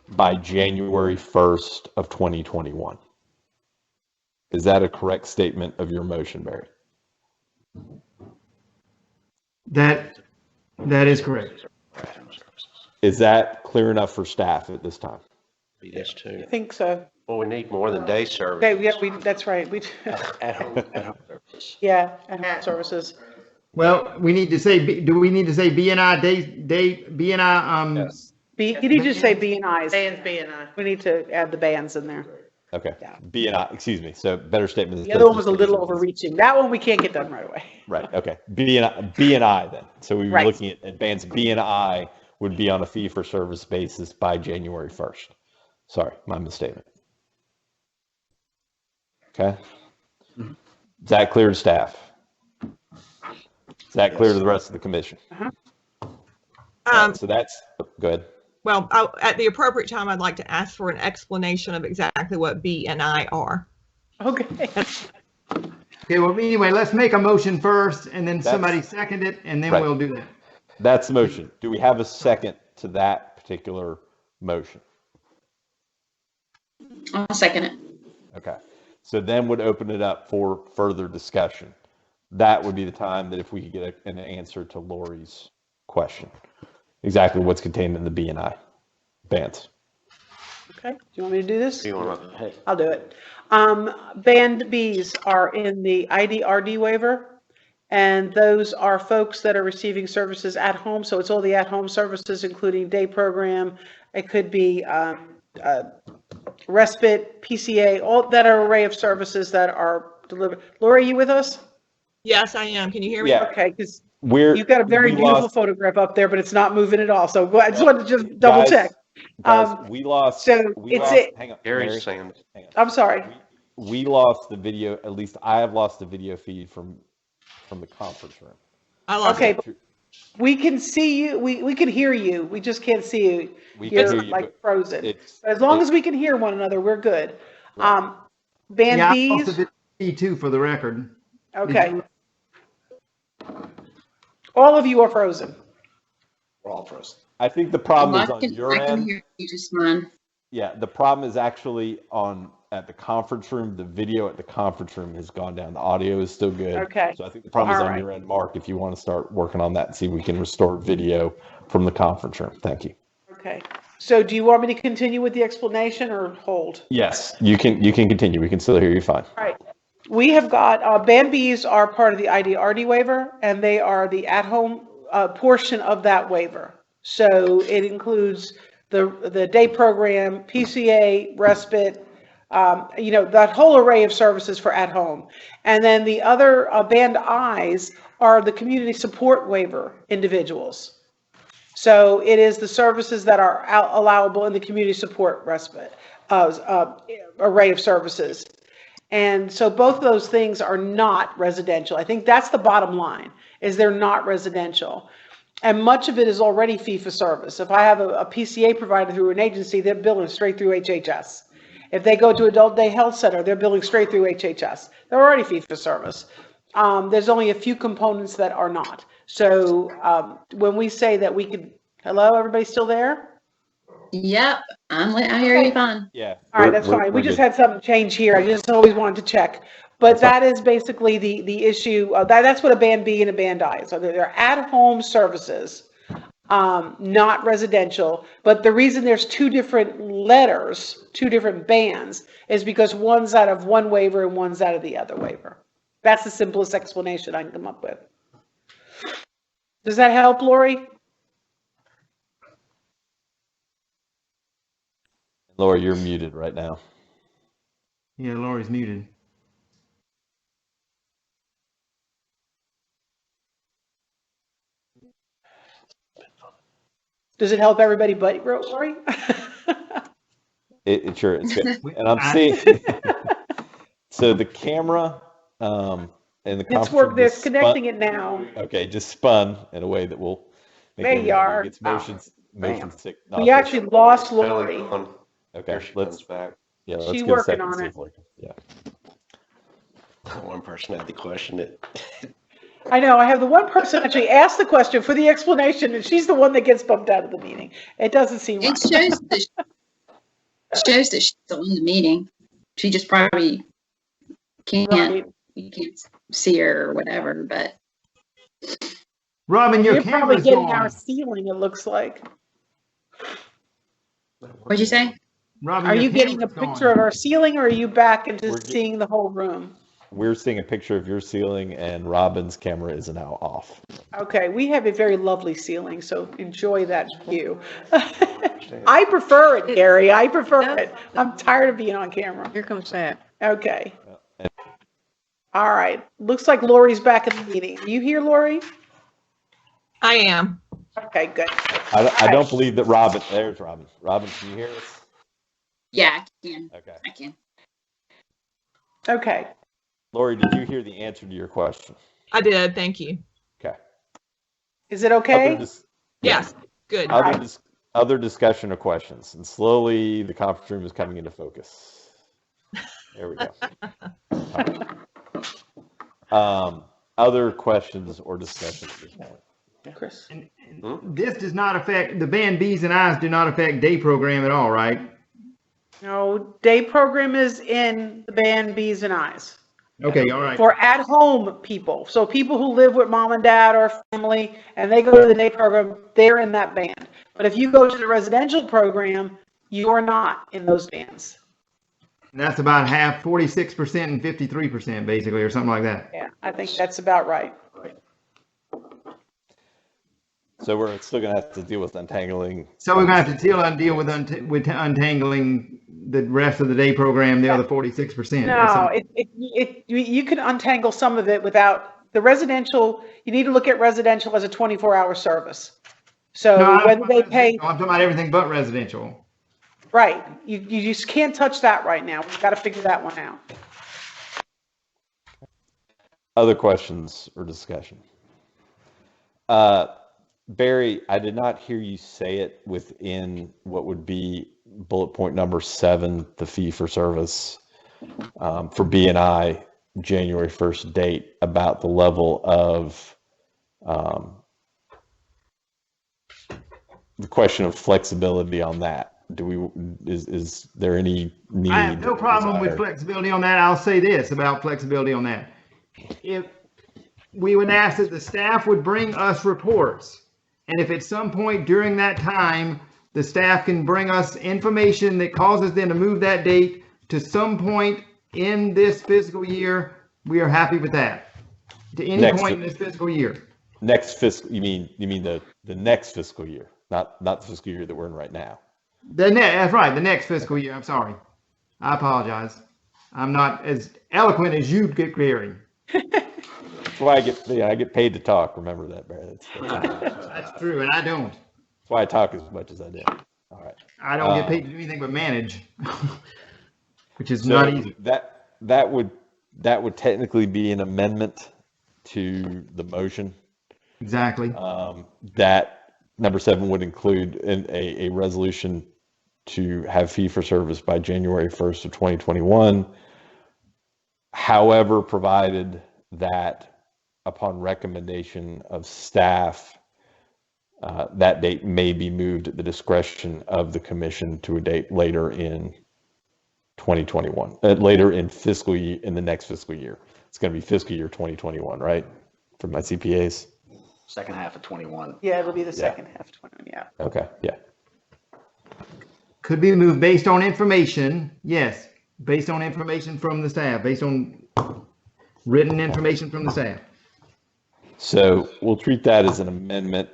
by January 1st of 2021. Is that a correct statement of your motion, Barry?
That is correct.
Is that clear enough for staff at this time?
Be this too.
I think so.
Well, we need more than day service.
Okay, yeah, that's right.
At home services.
Yeah, and home services.
Well, we need to say, do we need to say BNI BNI,
Yes.
You need to say B and I's.
Bands being
We need to add the bands in there.
Okay.
Yeah.
B&I, excuse me. So better statement. Is
The other one was a little overreaching. That one we can't get done right away.
Right. Okay. B&I then. So we were
Right.
looking at bands B&I would be on a fee for service basis by January 1st. Sorry, my misstatement. Okay. Is that clear to staff? Is that clear to the rest of the commission? So that's, go ahead.
Well, at the appropriate time, I'd like to ask for an explanation of exactly what B and I are.
Okay.
okay, well, anyway, let's make a motion first and then somebody second it and then
Right.
we'll do that.
That's the motion. Do we have a second to that particular motion?
I'll second it.
Okay. So then would open it up for further discussion. That would be the time that if we could get an answer to Lori's question. Exactly what's contained in the B&I bands.
Okay, do you want me to do this?
Do you want to, hey,
I'll do it. Band Bs are in the IDRD waiver, and those are folks that are receiving services at home. So it's all the at-home services, including day program. It could be respite, PCA, all that are array of services that are delivered. Lori, are you with us?
Yes, I am. Can you hear me?
Yeah.
Okay, because
You've
got a very beautiful photograph up there, but it's not moving at all. So I just wanted to just double check.
Guys, we lost.
so
we
it's
lost,
it.
Hang on.
Gary's
Mary,
saying.
hang on.
I'm sorry.
We lost the video. At least I have lost the video feed from the conference room.
I lost
Okay,
it.
but we can see you. We can hear you. We just can't see you.
We
You're
can hear you,
like
but
frozen. As long as we can hear one another, we're good. Band
Yeah, I also
Bs.
did B2 for the record.
Okay. All of you are frozen.
we're all frozen.
I think the problem is
I
on
can,
your
I can
end.
hear you just fine.
Yeah, the problem is actually at the conference room. The video at the conference room has gone down. The audio is still good.
Okay.
So I think the problem is
All
on
right.
your end, Mark, if you want to start working on that and see if we can restore video from the conference room. Thank you.
Okay. So do you want me to continue with the explanation or hold?
Yes, you can continue. We can still hear you fine.
All right. We have got, Band Bs are part of the IDRD waiver, and they are the at-home portion of that waiver. So it includes the day program, PCA, respite, that whole array of services for at home. And then the other Band Is are the community support waiver individuals. So it is the services that are allowable in the community support respite array of services. And so both of those things are not residential. I think that's the bottom line, is they're not residential. And much of it is already fee for service. If I have a PCA provider through an agency, they're billing straight through HHS. If they go to Adult Day Health Center, they're billing straight through HHS. They're already fee for service. There's only a few components that are not. So when we say that we could, hello, everybody still there?
Yep, I hear you fine.
Yeah.
All right, that's fine. We just had something change here. I just always wanted to check. But that is basically the issue. That's what a Band B and a Band I is. So they're at-home services, not residential. But the reason there's two different letters, two different bands, is because one's out of one waiver and one's out of the other waiver. That's the simplest explanation I can come up with. Does that help, Lori?
Laura, you're muted right now.
Yeah, Lori's muted.
Does it help everybody but Lori?
Sure, it's good. And I'm
I-
seeing, so the camera and the
It's
conference
work,
room
they're
just
connecting
spun.
it now.
Okay, just spun in a way that will make
There you
everybody
are.
gets
Wow.
motion sick.
We actually lost
Totally
Lori.
on.
Okay,
Here she
let's
comes back.
let's
She
give a
working
second
on
to see
it.
if Lori can- Yeah.
One person had the question that.
I know, I have the one person actually asked the question for the explanation, and she's the one that gets bumped out of the meeting. It doesn't seem
It
right.
shows that she's still in the meeting. She just probably can't,
Right.
you can't see her or whatever, but
Robin, your
You're probably
camera's
getting our
gone.
ceiling, it looks like.
what'd you say?
Robin,
Are
your
you getting a
camera's
picture
gone.
of our ceiling, or are you back into
We're get-
seeing the whole room?
We're seeing a picture of your ceiling, and Robin's camera is now off.
Okay, we have a very lovely ceiling, so enjoy that view. I prefer it, Gary, I prefer it. I'm tired of being on camera.
Here comes Pat.
Okay. All right, looks like Lori's back in the meeting. Are you here, Lori?
I am.
Okay, good.
I don't believe that Robin. There's Robin. Robin, can you hear us?
Yeah, I can.
Okay.
I can.
Okay,
Lori, did you hear the answer to your question?
I did. Thank you.
Okay.
is it okay?
Yes. Good.
Other discussion or questions, and slowly the conference room is coming into focus. There we go. All right. Other questions or discussion at this point?
Chris?
This does not affect, the band B's and I's do not affect day program at all, right?
No, day program is in the band B's and I's.
Okay, all right.
For at-home people, so people who live with mom and dad or family, and they go to the day program, they're in that band. But if you go to the residential program, you're not in those bands.
And that's about half, 46% and 53% basically, or something like that.
Yeah, I think that's about right.
So we're still gonna have to deal with untangling.
So we're gonna have to deal with untangling the rest of the day program, the other 46%.
No, you can untangle some of it without, the residential, you need to look at residential as a 24-hour service. So
No,
whether they pay,
I'm talking about everything but residential.
right, you just can't touch that right now. We've got to figure that one out.
Other questions or discussion? Barry, I did not hear you say it within what would be bullet point number 7, the fee for service for B&I January 1st date, about the level of the question of flexibility on that. Is there any need?
I have no problem with
desire?
flexibility on that. I'll say this about flexibility on that. If we would ask that the staff would bring us reports, and if at some point during that time, the staff can bring us information that causes them to move that date to some point in this fiscal year, we are happy with that. To any point in this fiscal year.
Next fiscal, you mean the next fiscal year, not the fiscal year that we're in right now.
That's right, the next fiscal year. I'm sorry. I apologize. I'm not as eloquent as you get, Gary.
That's why I get paid to talk. Remember that, Barry.
That's true, and I don't.
That's why I talk as much as I do. All right.
I don't get paid to do anything but manage, which is
So
not easy.
that would technically be an amendment to the motion.
Exactly.
That number 7 would include a resolution to have fee for service by January 1st of 2021. However, provided that upon recommendation of staff, that date may be moved at the discretion of the commission to a date later in 2021, later in fiscal year, in the next fiscal year. It's going to be fiscal year 2021, right? For my CPAs.
Second half of 21.
Yeah, it'll be the second half, 21, yeah.
Okay. Yeah.
Could be moved based on information. Yes, based on information from the staff, based on written information from the staff.
So we'll treat that as an amendment.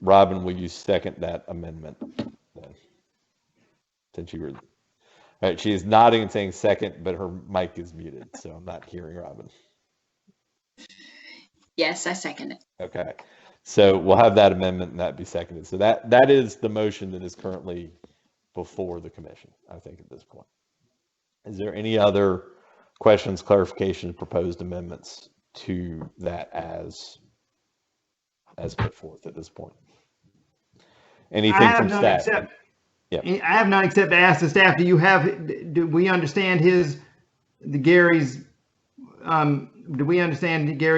Robin, will you second that amendment? Then? Since you were, all right, she is nodding and saying second, but her mic is muted, so I'm not hearing Robin.
Yes, I second it.
Okay, so we'll have that amendment and that be seconded. So that is the motion that is currently before the commission, I think, at this point. Is there any other questions, clarifications, proposed amendments to that as put forth at this point? Anything from staff? Yeah.
I have none except to ask the staff, do we understand Gary's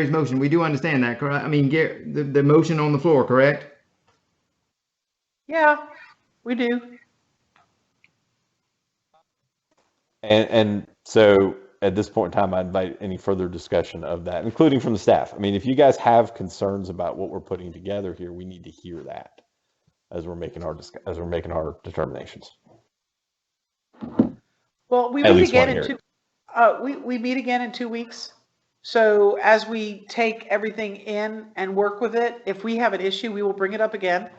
motion? We do understand that, correct? I mean, the motion on the floor, correct?
Yeah, we do.
And so at this point in time, I invite any further discussion of that, including from the staff. I mean, if you guys have concerns about what we're putting together here, we need to hear that as we're making our determinations.
Well, we
At
meet
least
again
one
in
hearing.
we meet again in 2 weeks. So as we take everything in and work with it, if we have an issue, we will bring it up again.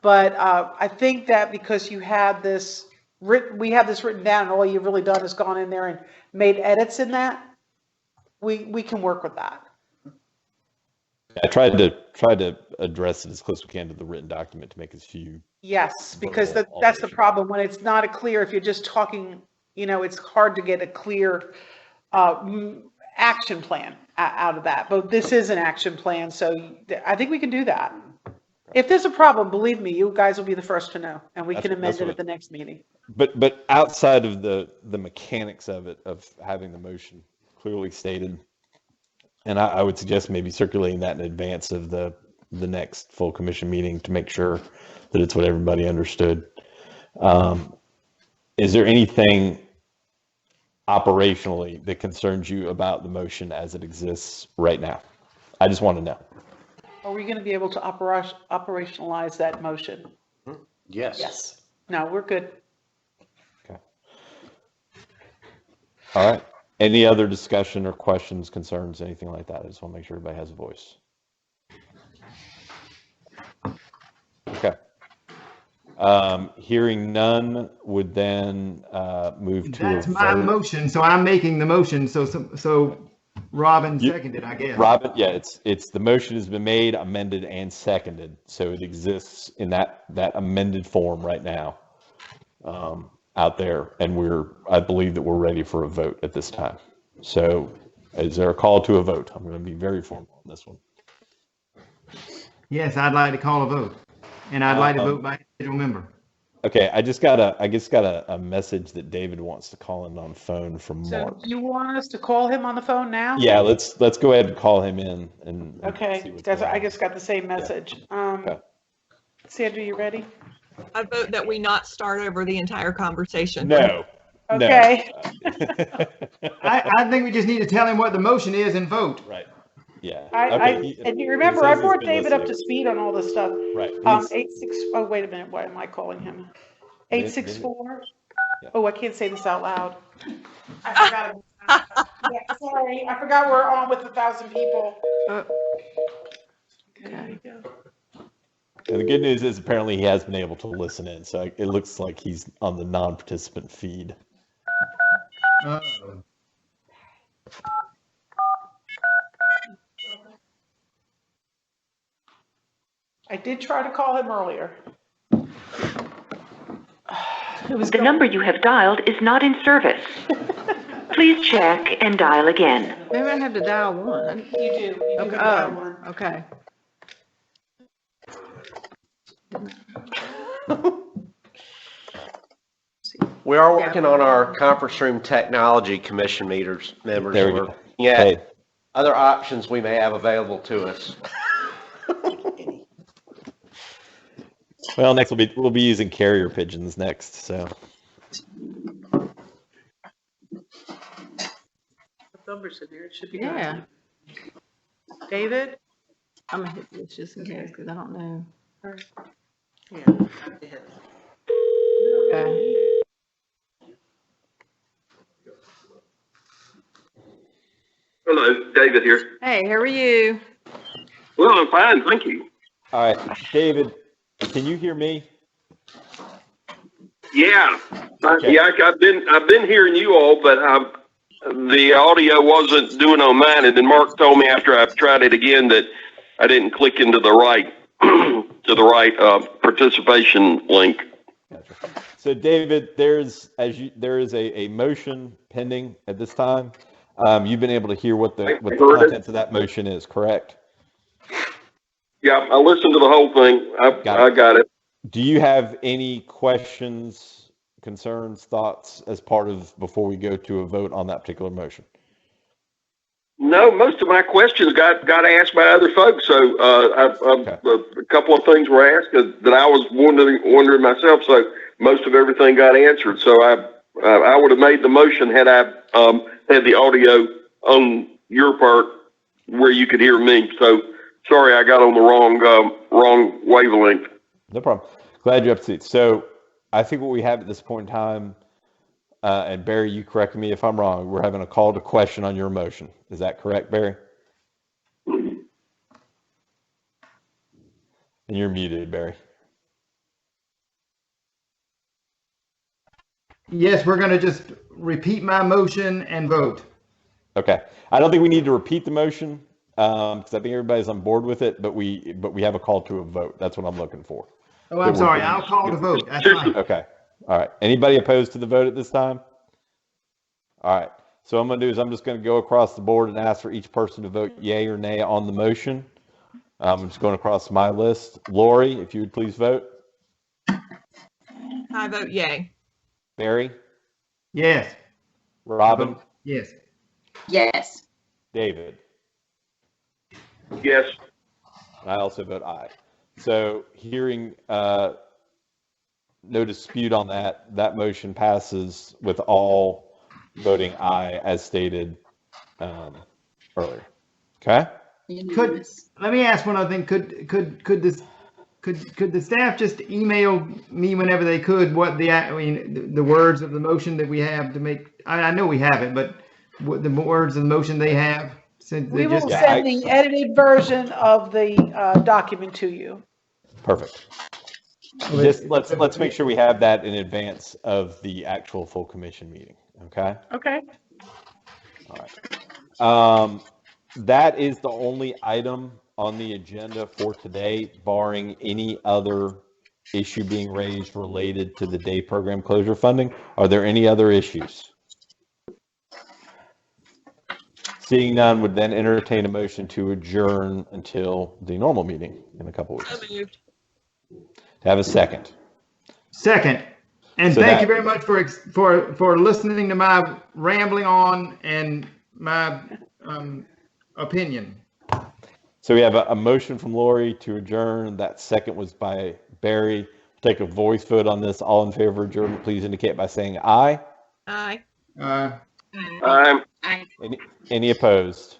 But I think that because you had this we have this written down, and all you've really done is gone in there and made edits in that, we can work with that.
I tried to address it as close as we can to the written document to make as few.
Yes, because that's the
alterations.
problem. When it's not a clear, if you're just talking, it's hard to get a clear action plan out of that. But this is an action plan, so I think we can do that. If there's a problem, believe me, you guys will be the first to know, and we can amend it at the next meeting.
But outside of the mechanics of it, of having the motion clearly stated, and I would suggest maybe circulating that in advance of the next full commission meeting to make sure that it's what everybody understood. Is there anything operationally that concerns you about the motion as it exists right now? I just want to know.
Are we going to be able to operationalize that motion?
Yes.
Yes. No, we're good.
Okay. All right. Any other discussion or questions, concerns, anything like that? I just want to make sure everybody has a voice. Okay. Hearing none, would then move to
That's
a
my
vote.
motion, so I'm making the motion. So Robin seconded, I guess.
Robin, yeah, it's the motion has been made, amended, and seconded, so it exists in that amended form right now out there, and I believe that we're ready for a vote at this time. So, is there a call to a vote? I'm going to be very formal on this one.
Yes, I'd like to call a vote, and I'd like to vote by individual member.
Okay, I just got a message that David wants to call in on phone from
So
Mark.
do you want us to call him on the phone now?
Yeah, let's go ahead and call him in and
Okay,
see what's
that's,
going
I
on.
just got the same message.
Okay.
Sandra, you ready?
I vote that we not start over the entire conversation.
No.
Okay.
No.
I think we just need to tell him what the motion is and vote.
Right. Yeah.
And you remember, I brought David up to speed on all this stuff.
Right.
86, oh, wait a minute, why am I calling him? 864?
Yeah.
Oh, I can't say this out loud. I forgot. Yeah, sorry, I forgot we're on with 1,000 people. Okay.
And the good news is apparently he has been able to listen in, so it looks like he's on the non-participant feed.
I did try to call him earlier.
The number you have dialed is not in service. Please check and dial again.
Maybe I have to dial one.
You do. You do have
Okay.
to dial one.
Okay.
We are working on our conference room technology commission members.
There we
We're
go.
looking at
Hey,
other options we may have available to us.
well, next we'll be using carrier pigeons next, so.
The numbers in there, it should be done.
Yeah.
David?
I'm gonna hit this just in case, because I don't know.
Yeah.
Okay.
Hello, David here.
Hey, how are you?
Well, I'm fine, thank you.
All right, David, can you hear me?
Yeah,
Okay.
yeah, I've been hearing you all, but the audio wasn't doing on mine. And then Mark told me after I tried it again that I didn't click into the right participation link.
Gotcha. So David, there is a motion pending at this time. You've been able to hear what the contents of that motion is, correct?
Yeah, I listened to the whole thing. I got it.
Do you have any questions, concerns, thoughts as part of before we go to a vote on that particular motion?
No, most of my questions got asked by other folks. So a couple of things were asked that I was wondering myself. So most of everything got answered. So I would have made the motion had I had the audio on your part where you could hear me. So sorry, I got on the wrong wavelength.
No problem. Glad you're up to date. So I think what we have at this point in time, and Barry, you correct me if I'm wrong, we're having a call to question on your motion. Is that correct, Barry? And you're muted, Barry.
Yes, we're going to just repeat my motion and vote.
Okay. I don't think we need to repeat the motion because I think everybody's on board with it, but we have a call to a vote. That's what I'm looking for.
Oh, I'm sorry. I'll call the vote. That's fine.
Okay. All right. Anybody opposed to the vote at this time? All right. So what I'm going to do is I'm just going to go across the board and ask for each person to vote yay or nay on the motion. I'm just going across my list. Lori, if you would please vote.
I vote yay.
Barry?
Yes.
Robin?
Yes.
Yes.
David?
Yes.
I also vote aye. So hearing no dispute on that, that motion passes with all voting aye as stated earlier. Okay?
Let me ask one other thing. Could the staff just email me whenever they could what the words of the motion that we have to make? I know we have it, but what the words of the motion they have.
We will send the edited version of the document to you.
Perfect. Just let's make sure we have that in advance of the actual full commission meeting. Okay.
Okay.
All right. That is the only item on the agenda for today, barring any other issue being raised related to the day program closure funding. Are there any other issues? Seeing none, would then entertain a motion to adjourn until the normal meeting in a couple weeks. To have a second.
Second. And
So
thank you very much for listening to my rambling on and my opinion.
So we have a motion from Lori to adjourn. That second was by Barry. Take a voice vote on this. All in favor of adjournment, please indicate by saying aye.
Aye.
Aye.
Any opposed?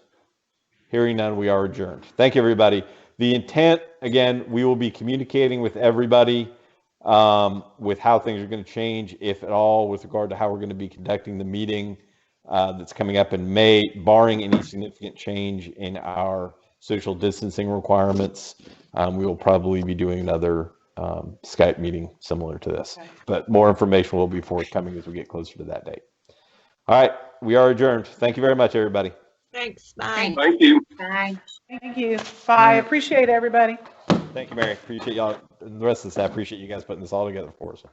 Hearing none, we are adjourned. Thank you, everybody. The intent, again, we will be communicating with everybody with how things are going to change, if at all, with regard to how we're going to be conducting the meeting that's coming up in May, barring any significant change in our social distancing requirements. We will probably be doing another Skype meeting similar to this, but more information will be forthcoming as we get closer to that date. All right, we are adjourned. Thank you very much, everybody.
Thanks. Bye.
Thank you.
Bye.
Thank you. Bye. Appreciate everybody.
Thank you, Mary. Appreciate y'all. And the rest of the staff, appreciate you guys putting this all together for us.